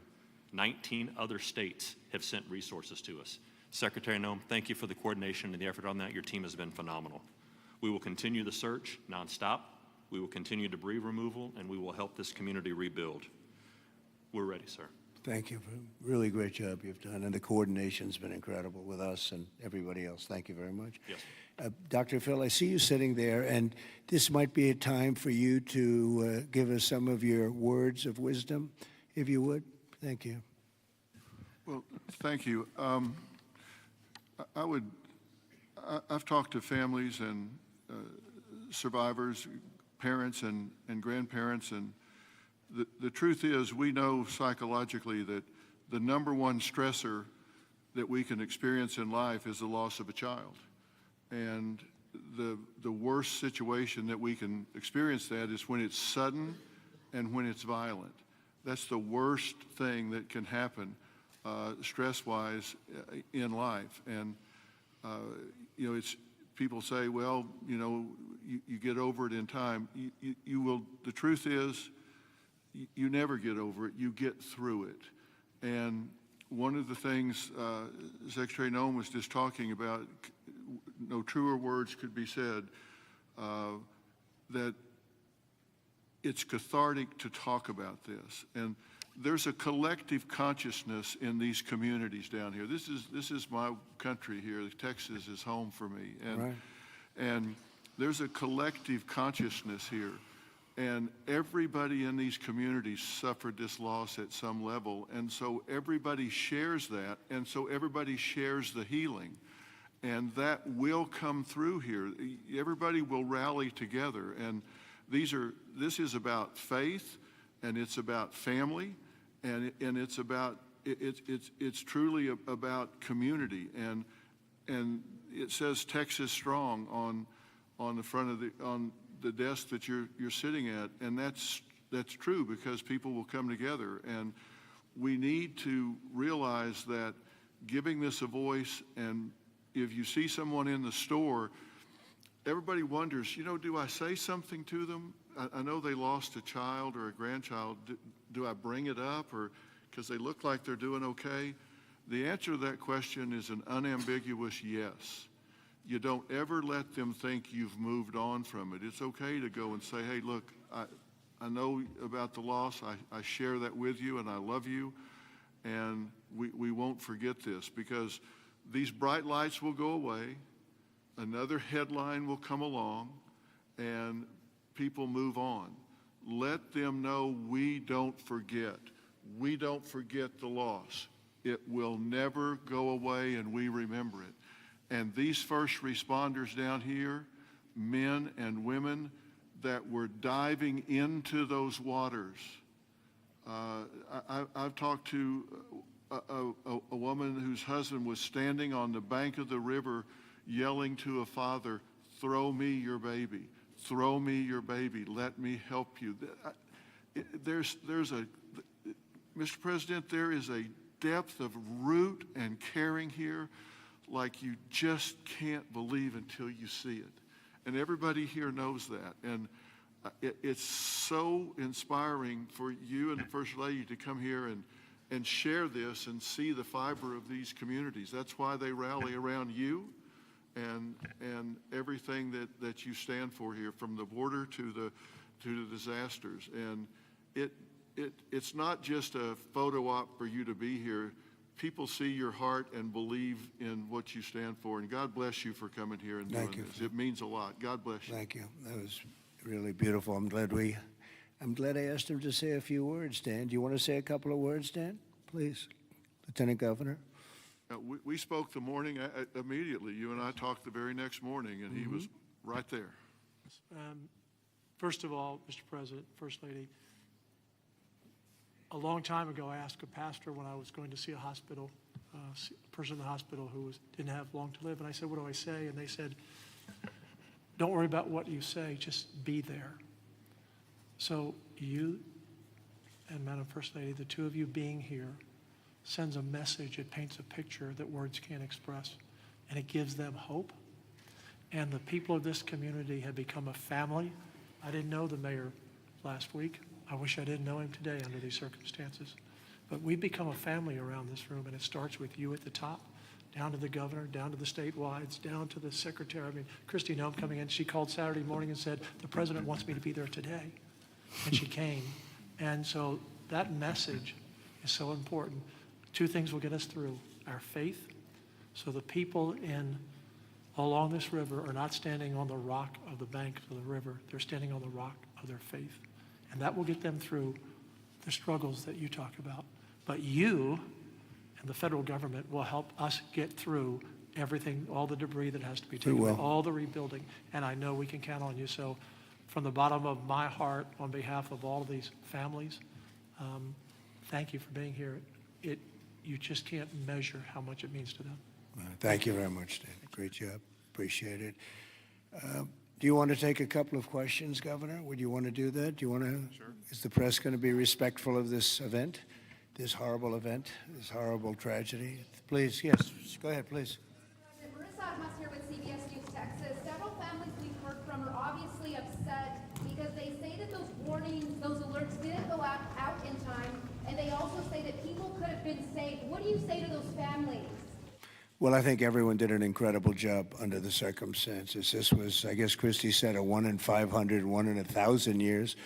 19 other states have sent resources to us. Secretary Noem, thank you for the coordination and the effort on that. Your team has been phenomenal. We will continue the search nonstop. We will continue debris removal, and we will help this community rebuild. We're ready, sir. Thank you for a really great job you've done, and the coordination's been incredible with us and everybody else. Thank you very much. Yes. Dr. Phil, I see you sitting there, and this might be a time for you to give us some of your words of wisdom, if you would. Thank you. Well, thank you. I've talked to families and survivors, parents and grandparents, and the truth is, we know psychologically that the number one stressor that we can experience in life is the loss of a child. And the worst situation that we can experience that is when it's sudden and when it's violent. That's the worst thing that can happen stress-wise in life. And you know, it's people say, well, you know, you get over it in time. You will. The truth is, you never get over it. You get through it. And one of the things Secretary Noem was just talking about, no truer words could be said, that it's cathartic to talk about this. And there's a collective consciousness in these communities down here. This is my country here. Texas is home for me. And, and there's a collective consciousness here. And everybody in these communities suffered this loss at some level. And so everybody shares that. And so everybody shares the healing. And that will come through here. Everybody will rally together. And this is about faith, and it's about family, and it's about it's truly about community. And it says Texas Strong on the front of the desk that you're sitting at, and that's true, because people will come together. And we need to realize that giving this a voice, and if you see someone in the store, everybody wonders, you know, do I say something to them? I know they lost a child or a grandchild. Do I bring it up, or because they look like they're doing okay? The answer to that question is an unambiguous yes. You don't ever let them think you've moved on from it. It's okay to go and say, hey, look, I know about the loss. I share that with you, and I love you, and we won't forget this, because these bright lights will go away. Another headline will come along, and people move on. Let them know we don't forget. We don't forget the loss. It will never go away, and we remember it. And these first responders down here, men and women that were diving into those waters. I've talked to a woman whose husband was standing on the bank of the river yelling to a father, throw me your baby, throw me your baby, let me help you. Mr. President, there is a depth of root and caring here like you just can't believe until you see it. And everybody here knows that. And it's so inspiring for you and the First Lady to come here and share this and see the fiber of these communities. That's why they rally around you and everything that you stand for here, from the border to the disasters. And it's not just a photo op for you to be here. People see your heart and believe in what you stand for. And God bless you for coming here and doing this. It means a lot. God bless you. Thank you. That was really beautiful. I'm glad I asked him to say a few words, Dan. Do you want to say a couple of words, Dan? Please. Lieutenant Governor. We spoke the morning immediately. You and I talked the very next morning, and he was right there. First of all, Mr. President, First Lady, a long time ago, I asked a pastor when I was going to see a hospital, a person in the hospital who didn't have long to live, and I said, what do I say? And they said, don't worry about what you say, just be there. So you and Madam First Lady, the two of you being here, sends a message. It paints a picture that words can't express, and it gives them hope. And the people of this community have become a family. I didn't know the mayor last week. I wish I didn't know him today under these circumstances. But we've become a family around this room, and it starts with you at the top, down to the governor, down to the statewide, down to the secretary. I mean, Christy Nome coming in, she called Saturday morning and said, the president wants me to be there today. And she came. And so that message is so important. Two things will get us through: our faith. So the people along this river are not standing on the rock of the bank of the river. They're standing on the rock of their faith. And that will get them through the struggles that you talk about. But you and the federal government will help us get through everything, all the debris that has to be taken away, all the rebuilding. And I know we can count on you. So from the bottom of my heart, on behalf of all of these families, thank you for being here. You just can't measure how much it means to them. Thank you very much, Dan. Great job. Appreciate it. Do you want to take a couple of questions, Governor? Would you want to do that? Do you want to? Sure. Is the press going to be respectful of this event, this horrible event, this horrible tragedy? Please, yes. Go ahead, please. Marissa Admas here with CBS News Texas. Several families we've heard from are obviously upset because they say that those warnings, those alerts didn't go out in time, and they also say that people could have been saved. What do you say to those families? Well, I think everyone did an incredible job under the circumstances. This was, I guess Christy said, a 1 in 500, 1 in 1,000 years.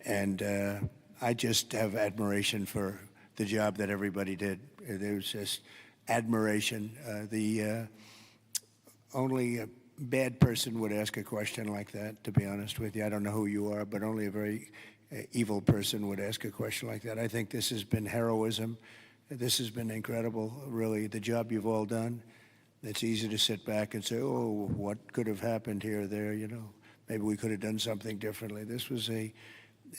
And I just have admiration for the job that everybody did. There was just admiration. Only a bad person would ask a question like that, to be honest with you. I don't know who you are, but only a very evil person would ask a question like that. I think this has been heroism. This has been incredible, really, the job you've all done. It's easy to sit back and say, oh, what could have happened here or there, you know. Maybe we could have done something differently. This was a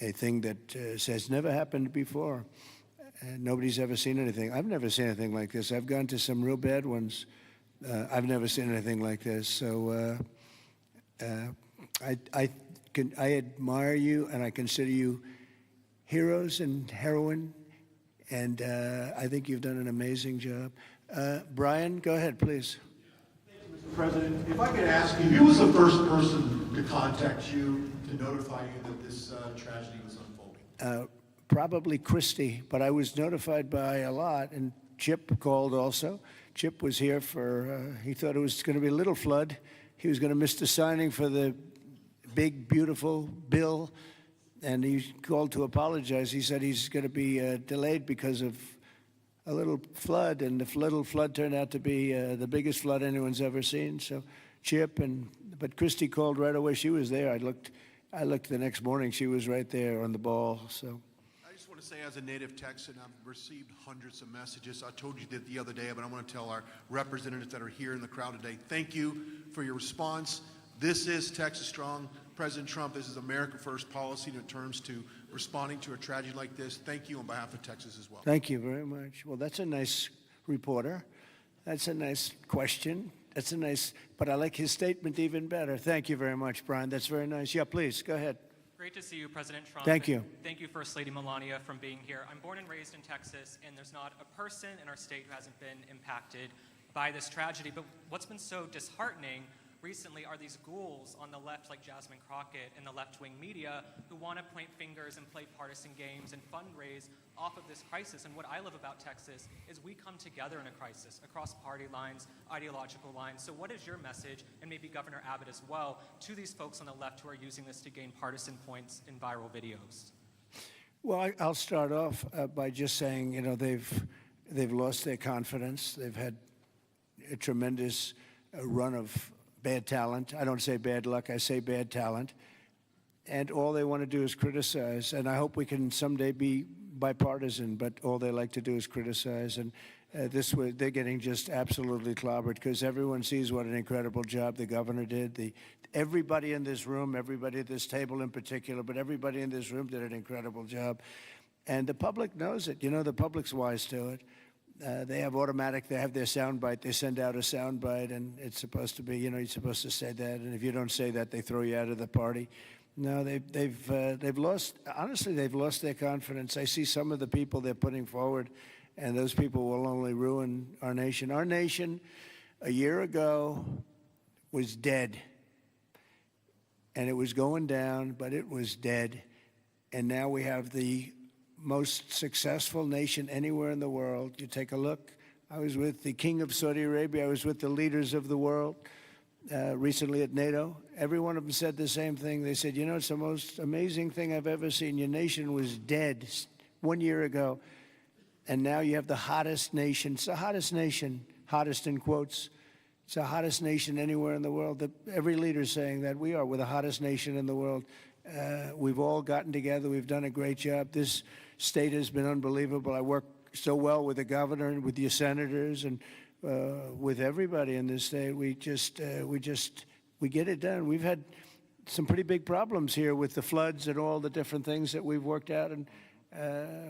thing that has never happened before. Nobody's ever seen anything. I've never seen anything like this. I've gone to some real bad ones. I've never seen anything like this. So I admire you, and I consider you heroes and heroine. And I think you've done an amazing job. Brian, go ahead, please. Mr. President, if I could ask you, who was the first person to contact you to notify you that this tragedy was unfolding? probably Christie, but I was notified by a lot, and Chip called also. Chip was here for, he thought it was going to be a little flood. He was going to miss the signing for the big, beautiful bill, and he called to apologize. He said he's going to be delayed because of a little flood, and the little flood turned out to be the biggest flood anyone's ever seen. So Chip, but Christy called right away. She was there. I looked the next morning. She was right there on the ball. So I just want to say, as a native Texan, I've received hundreds of messages. I told you that the other day, but I want to tell our representatives that are here in the crowd today, thank you for your response. This is Texas Strong. President Trump, this is America First policy in terms to responding to a tragedy like this. Thank you on behalf of Texas as well. thank you very much. Well, that's a nice reporter. That's a nice question. That's a nice, but I like his statement even better. Thank you very much, Brian. That's very nice. Yeah, please, go ahead. Great to see you, President Trump. Thank you. Thank you, First Lady Melania, for being here. I'm born and raised in Texas, and there's not a person in our state who hasn't been impacted by this tragedy. But what's been so disheartening recently are these ghouls on the left, like Jasmine Crockett and the left-wing media, who want to point fingers and play partisan games and fundraise off of this crisis. And what I love about Texas is we come together in a crisis across party lines, ideological lines. So what is your message, and maybe Governor Abbott as well, to these folks on the left who are using this to gain partisan points in viral videos? Well, I'll start off by just saying, you know, they've lost their confidence. They've had a tremendous run of bad talent. I don't say bad luck, I say bad talent. And all they want to do is criticize. And I hope we can someday be bipartisan, but all they like to do is criticize. And this way, they're getting just absolutely clobbered because everyone sees what an incredible job the governor did. Everybody in this room, everybody at this table in particular, but everybody in this room did an incredible job. And the public knows it. You know, the public's wise to it. They have their soundbite. They send out a soundbite, and it's supposed to be, you know, you're supposed to say that. And if you don't say that, they throw you out of the party. No, they've lost. Honestly, they've lost their confidence. I see some of the people they're putting forward, and those people will only ruin our nation. Our nation, a year ago, was dead, and it was going down, but it was dead. And now we have the most successful nation anywhere in the world. You take a look. I was with the King of Saudi Arabia. I was with the leaders of the world recently at NATO. Every one of them said the same thing. They said, you know, it's the most amazing thing I've ever seen. Your nation was dead 1 year ago, and now you have the hottest nation. It's the hottest nation, hottest in quotes. It's the hottest nation anywhere in the world. Every leader's saying that we're the hottest nation in the world. We've all gotten together. We've done a great job. This state has been unbelievable. I work so well with the governor and with your senators and with everybody in this state. We get it done. We've had some pretty big problems here with the floods and all the different things that we've worked out, and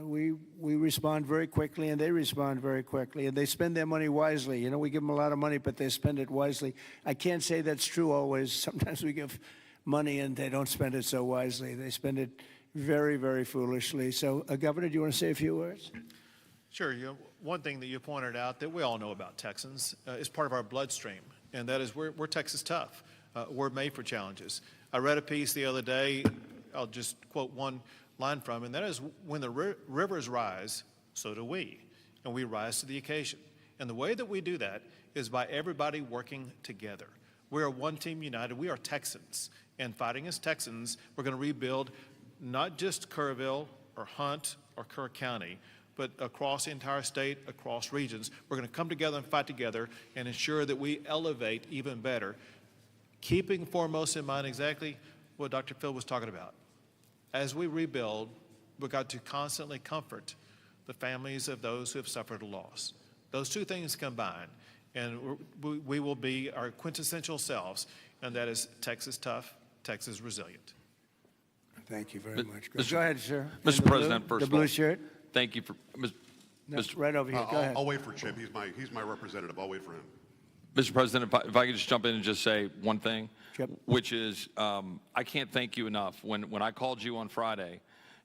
we respond very quickly, and they respond very quickly, and they spend their money wisely. You know, we give them a lot of money, but they spend it wisely. I can't say that's true always. Sometimes we give money and they don't spend it so wisely. They spend it very, very foolishly. So, Governor, do you want to say a few words? Sure. You know, one thing that you pointed out that we all know about Texans is part of our bloodstream, and that is we're Texas tough. We're made for challenges. I read a piece the other day. I'll just quote one line from it, and that is, when the rivers rise, so do we, and we rise to the occasion. And the way that we do that is by everybody working together. We are one team united. We are Texans, and fighting as Texans, we're going to rebuild not just Kerrville or Hunt or Kerr County, but across the entire state, across regions. We're going to come together and fight together and ensure that we elevate even better, keeping foremost in mind exactly what Dr. Phil was talking about. As we rebuild, we've got to constantly comfort the families of those who have suffered a loss. Those two things combined, and we will be our quintessential selves, and that is Texas tough, Texas resilient. Thank you very much. Go ahead, sir. Mr. President, first the of all, blue shirt. thank you for Right over here. Go ahead. I'll wait for Chip. He's my representative. I'll wait for him. Mr. President, if I could just jump in and just say one thing, Chip. which is I can't thank you enough. When I called you on Friday,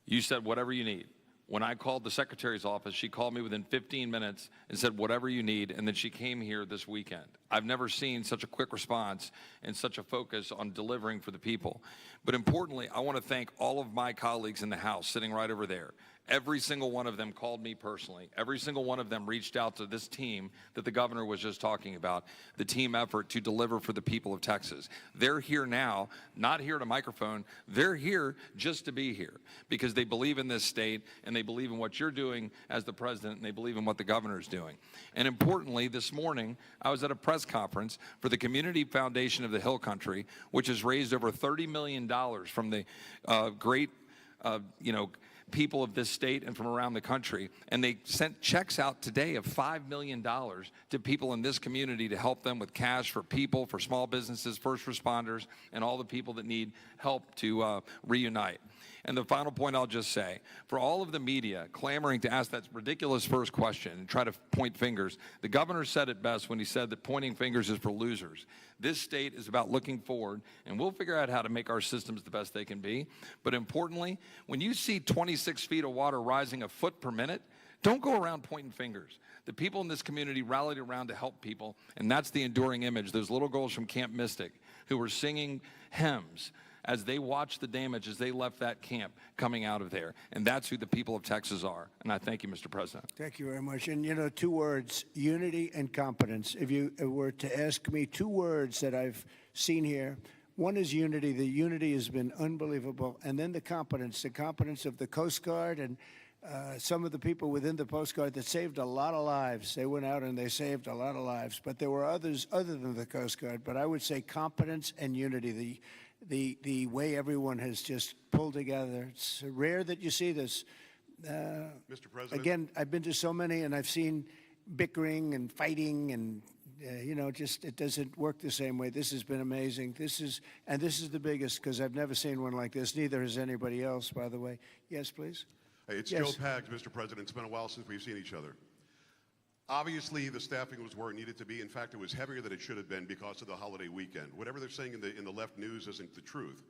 you said whatever you need. When I called the secretary's office, she called me within 15 minutes and said whatever you need, and then she came here this weekend. I've never seen such a quick response and such a focus on delivering for the people. But importantly, I want to thank all of my colleagues in the House sitting right over there. Every single one of them called me personally. Every single one of them reached out to this team that the governor was just talking about, the team effort to deliver for the people of Texas. They're here now, not here at a microphone. They're here just to be here because they believe in this state and they believe in what you're doing as the president and they believe in what the governor's doing. And importantly, this morning, I was at a press conference for the Community Foundation of the Hill Country, which has raised over $30 million from the great, people of this state and from around the country, and they sent checks out today of $5 million to people in this community to help them with cash for people, for small businesses, first responders, and all the people that need help to reunite. And the final point I'll just say, for all of the media clamoring to ask that ridiculous first question and try to point fingers, the governor said it best when he said that pointing fingers is for losers. This state is about looking forward, and we'll figure out how to make our systems the best they can be. But importantly, when you see 26 feet of water rising a foot per minute, don't go around pointing fingers. The people in this community rallied around to help people, and that's the enduring image. Those little girls from Camp Mystic who were singing hymns as they watched the damage as they left that camp coming out of there. And that's who the people of Texas are. And I thank you, Mr. President. Thank you very much. And, 2 words, unity and competence. If you were to ask me 2 words that I've seen here, one is unity. The unity has been unbelievable. And then the competence of the Coast Guard and some of the people within the Coast Guard that saved a lot of lives. They went out and they saved a lot of lives. But there were others other than the Coast Guard. But I would say competence and unity. The way everyone has just pulled together. It's rare that you see this. Mr. President. Again, I've been to so many, and I've seen bickering and fighting, and just it doesn't work the same way. This has been amazing. This is the biggest because I've never seen one like this. Neither has anybody else, by the way. Yes, please. Hey, it's Yes. Joe Pags, Mr. President. It's been a while since we've seen each other. Obviously, the staffing was where it needed to be. In fact, it was heavier than it should have been because of the holiday weekend. Whatever they're saying in the left news isn't the truth.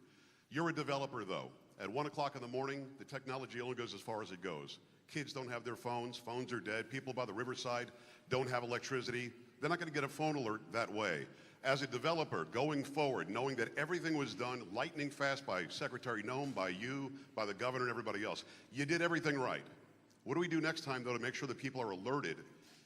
You're a developer, though. At 1 o'clock in the morning, the technology only goes as far as it goes. Kids don't have their phones. Phones are dead. People by the riverside don't have electricity. They're not going to get a phone alert that way. As a developer, going forward, knowing that everything was done lightning fast by Secretary Noem, by you, by the governor, and everybody else, you did everything right. What do we do next time, though, to make sure that people are alerted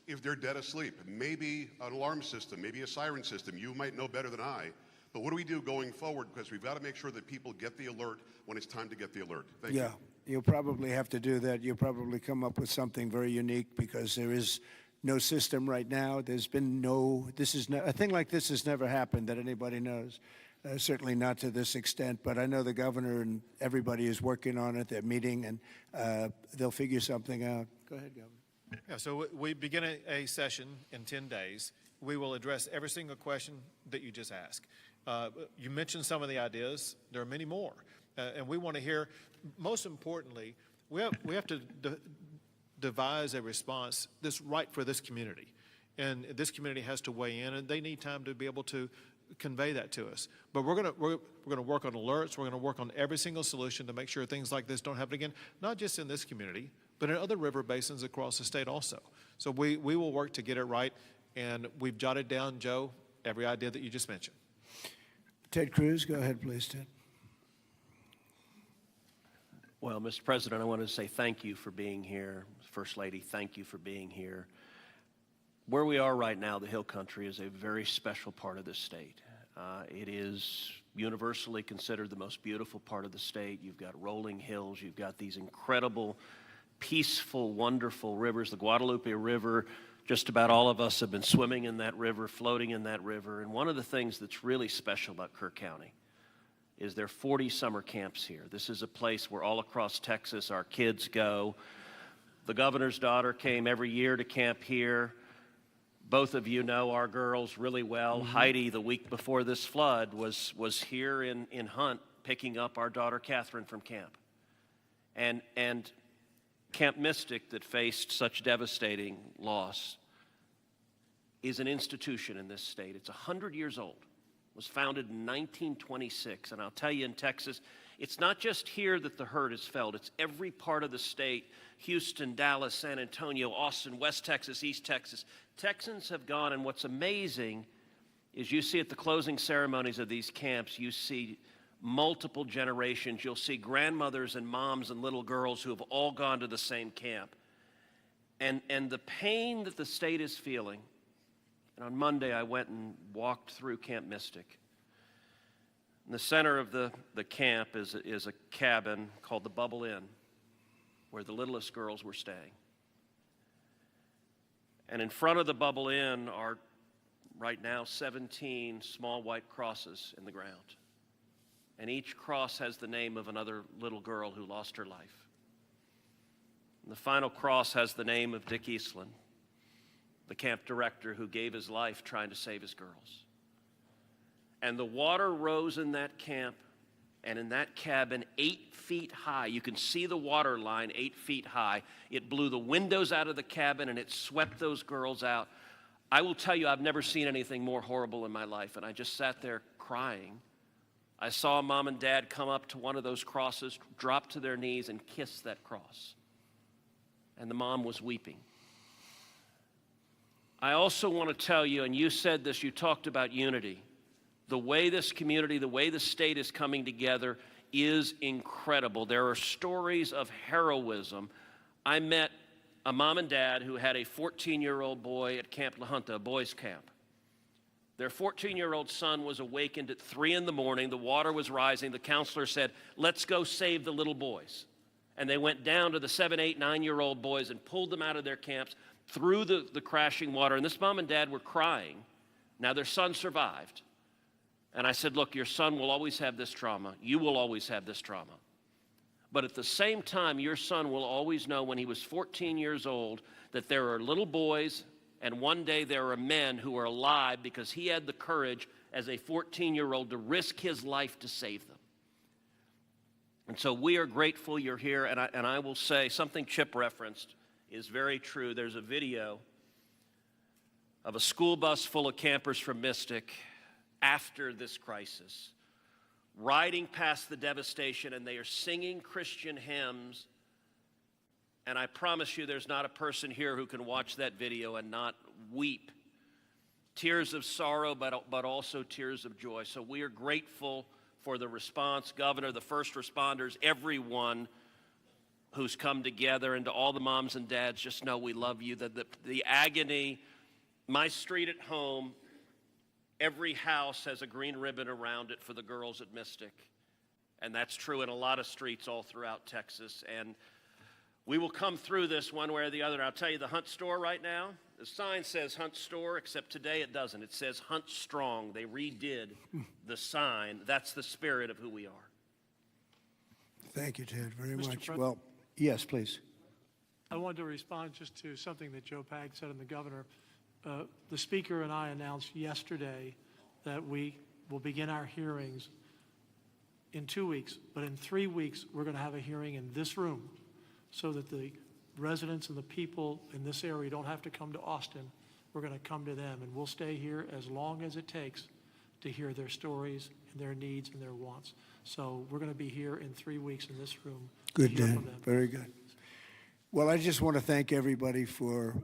if they're dead asleep? Maybe an alarm system, maybe a siren system. You might know better than I. But what do we do going forward? Because we've got to make sure that people get the alert when it's time to get the alert. Thank you. Yeah, you'll probably have to do that. You'll probably come up with something very unique because there is no system right now. There's been a thing like this has never happened that anybody knows. Certainly not to this extent, but I know the governor and everybody is working on it. They're meeting, and they'll figure something out. Go ahead, Governor. Yeah, so we begin a session in 10 days. We will address every single question that you just asked. You mentioned some of the ideas. There are many more. And we want to hear, most importantly, we have to devise a response that's right for this community. And this community has to weigh in, and they need time to be able to convey that to us. But we're going to work on alerts. We're going to work on every single solution to make sure things like this don't happen again, not just in this community, but in other river basins across the state also. So we will work to get it right, and we've jotted down, Joe, every idea that you just mentioned. Ted Cruz, go ahead, please, Ted. Well, Mr. President, I want to say thank you for being here. First Lady, thank you for being here. Where we are right now, the Hill Country, is a very special part of this state. It is universally considered the most beautiful part of the state. You've got rolling hills. You've got these incredible, peaceful, wonderful rivers. The Guadalupe River, just about all of us have been swimming in that river, floating in that river. And one of the things that's really special about Kerr County is there are 40 summer camps here. This is a place where all across Texas our kids go. The governor's daughter came every year to camp here. Both of you know our girls really well. Mm-hmm. Heidi, the week before this flood, was here in Hunt picking up our daughter Catherine from camp. And Camp Mystic, that faced such devastating loss, is an institution in this state. It's 100 years old. It was founded in 1926. And I'll tell you, in Texas, it's not just here that the hurt is felt. It's every part of the state. Houston, Dallas, San Antonio, Austin, West Texas, East Texas. Texans have gone, and what's amazing is you see at the closing ceremonies of these camps, you see multiple generations. You'll see grandmothers and moms and little girls who have all gone to the same camp. And the pain that the state is feeling, and on Monday I went and walked through Camp Mystic. In the center of the camp is a cabin called the Bubble Inn, where the littlest girls were staying. And in front of the Bubble Inn are right now 17 small white crosses in the ground. And each cross has the name of another little girl who lost her life. And the final cross has the name of Dick Eastland, the camp director who gave his life trying to save his girls. And the water rose in that camp and in that cabin 8 feet high. You can see the water line 8 feet high. It blew the windows out of the cabin and it swept those girls out. I will tell you, I've never seen anything more horrible in my life, and I just sat there crying. I saw Mom and Dad come up to one of those crosses, drop to their knees, and kiss that cross. And the mom was weeping. I also want to tell you, and you said this, you talked about unity. The way this community, the way the state is coming together is incredible. There are stories of heroism. I met a mom and dad who had a 14-year-old boy at Camp La Junta, a boys' camp. Their 14-year-old son was awakened at 3 in the morning. The water was rising. The counselor said, let's go save the little boys. And they went down to the 7, 8, 9-year-old boys and pulled them out of their camps through the crashing water. And this mom and dad were crying. Now their son survived. And I said, look, your son will always have this trauma. You will always have this trauma. But at the same time, your son will always know when he was 14 years old that there are little boys and one day there are men who are alive because he had the courage as a 14-year-old to risk his life to save them. And so we are grateful you're here. And I will say something Chip referenced is very true. There's a video of a school bus full of campers from Mystic after this crisis, riding past the devastation, and they are singing Christian hymns. And I promise you there's not a person here who can watch that video and not weep. Tears of sorrow, but also tears of joy. So we are grateful for the response, Governor, the first responders, everyone who's come together, and to all the moms and dads, just know we love you. The agony, my street at home, every house has a green ribbon around it for the girls at Mystic. And that's true in a lot of streets all throughout Texas. And we will come through this one way or the other. And I'll tell you, the Hunt store right now, the sign says Hunt store, except today it doesn't. It says Hunt Strong. They redid the sign. That's the spirit of who we are. Thank you, Ted, very Mr. much. President? Well, yes, please. I wanted to respond just to something that Joe Pag said and the governor. The speaker and I announced yesterday that we will begin our hearings in 2 weeks, but in 3 weeks, we're going to have a hearing in this room so that the residents and the people in this area don't have to come to Austin. We're going to come to them, and we'll stay here as long as it takes to hear their stories and their needs and their wants. So we're going to be here in 3 weeks in this room. Good, Dan. Very good. Well, I just want to thank everybody for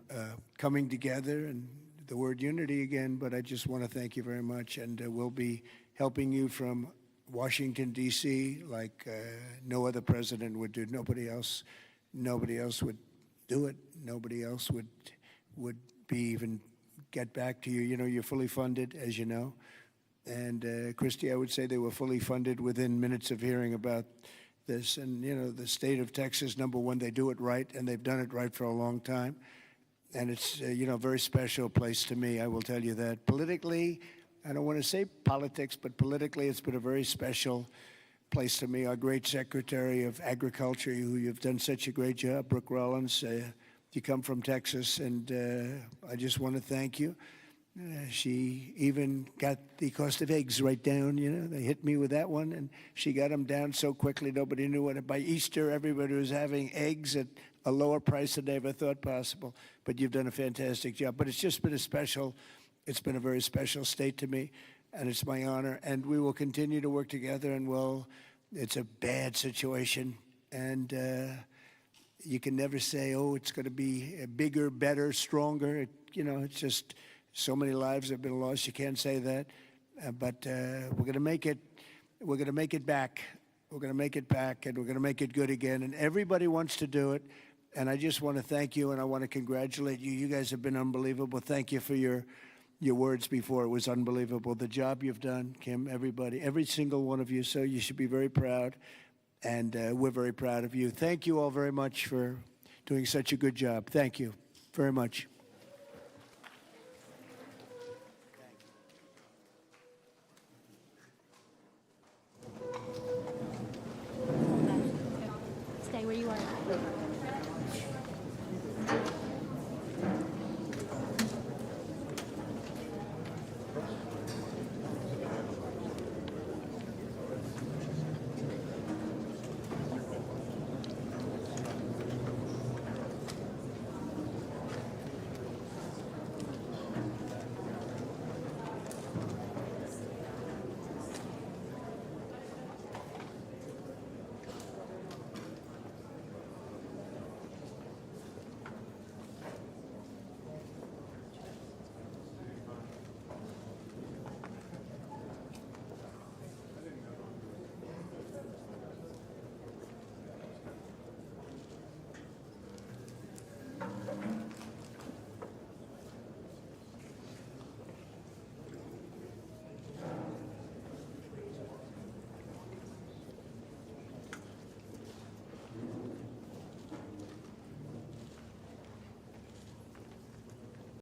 coming together, and the word unity again, but I just want to thank you very much, and we'll be helping you from Washington, D.C., like no other president would do. Nobody else would do it. Nobody else would be even get back to you. You know, you're fully funded, as you know. And Christy, I would say they were fully funded within minutes of hearing about this. And, you know, the state of Texas, number one, they do it right, and they've done it right for a long time. And it's, you know, a very special place to me, I will tell you that. Politically, I don't want to say politics, but politically it's been a very special place to me. Our great Secretary of Agriculture, who you've done such a great job, Brooke Rollins, you come from Texas, and I just want to thank you. She even got the cost of eggs right down, you know. They hit me with that one, and she got them down so quickly nobody knew what. By Easter, everybody was having eggs at a lower price than they ever thought possible. But you've done a fantastic job. But it's just been it's been a very special state to me, and it's my honor. And we will continue to work together, and it's a bad situation, and you can never say, oh, it's going to be bigger, better, stronger. You know, it's just So many lives have been lost. You can't say that, but we're going to make it. We're going to make it back. We're going to make it back, and we're going to make it good again. And everybody wants to do it. And I just want to thank you, and I want to congratulate you. You guys have been unbelievable. Thank you for your words before. It was unbelievable. The job you've done, Kim, everybody, every single one of you. So you should be very proud, and we're very proud of you. Thank you all very much for doing such a good job. Thank you very much.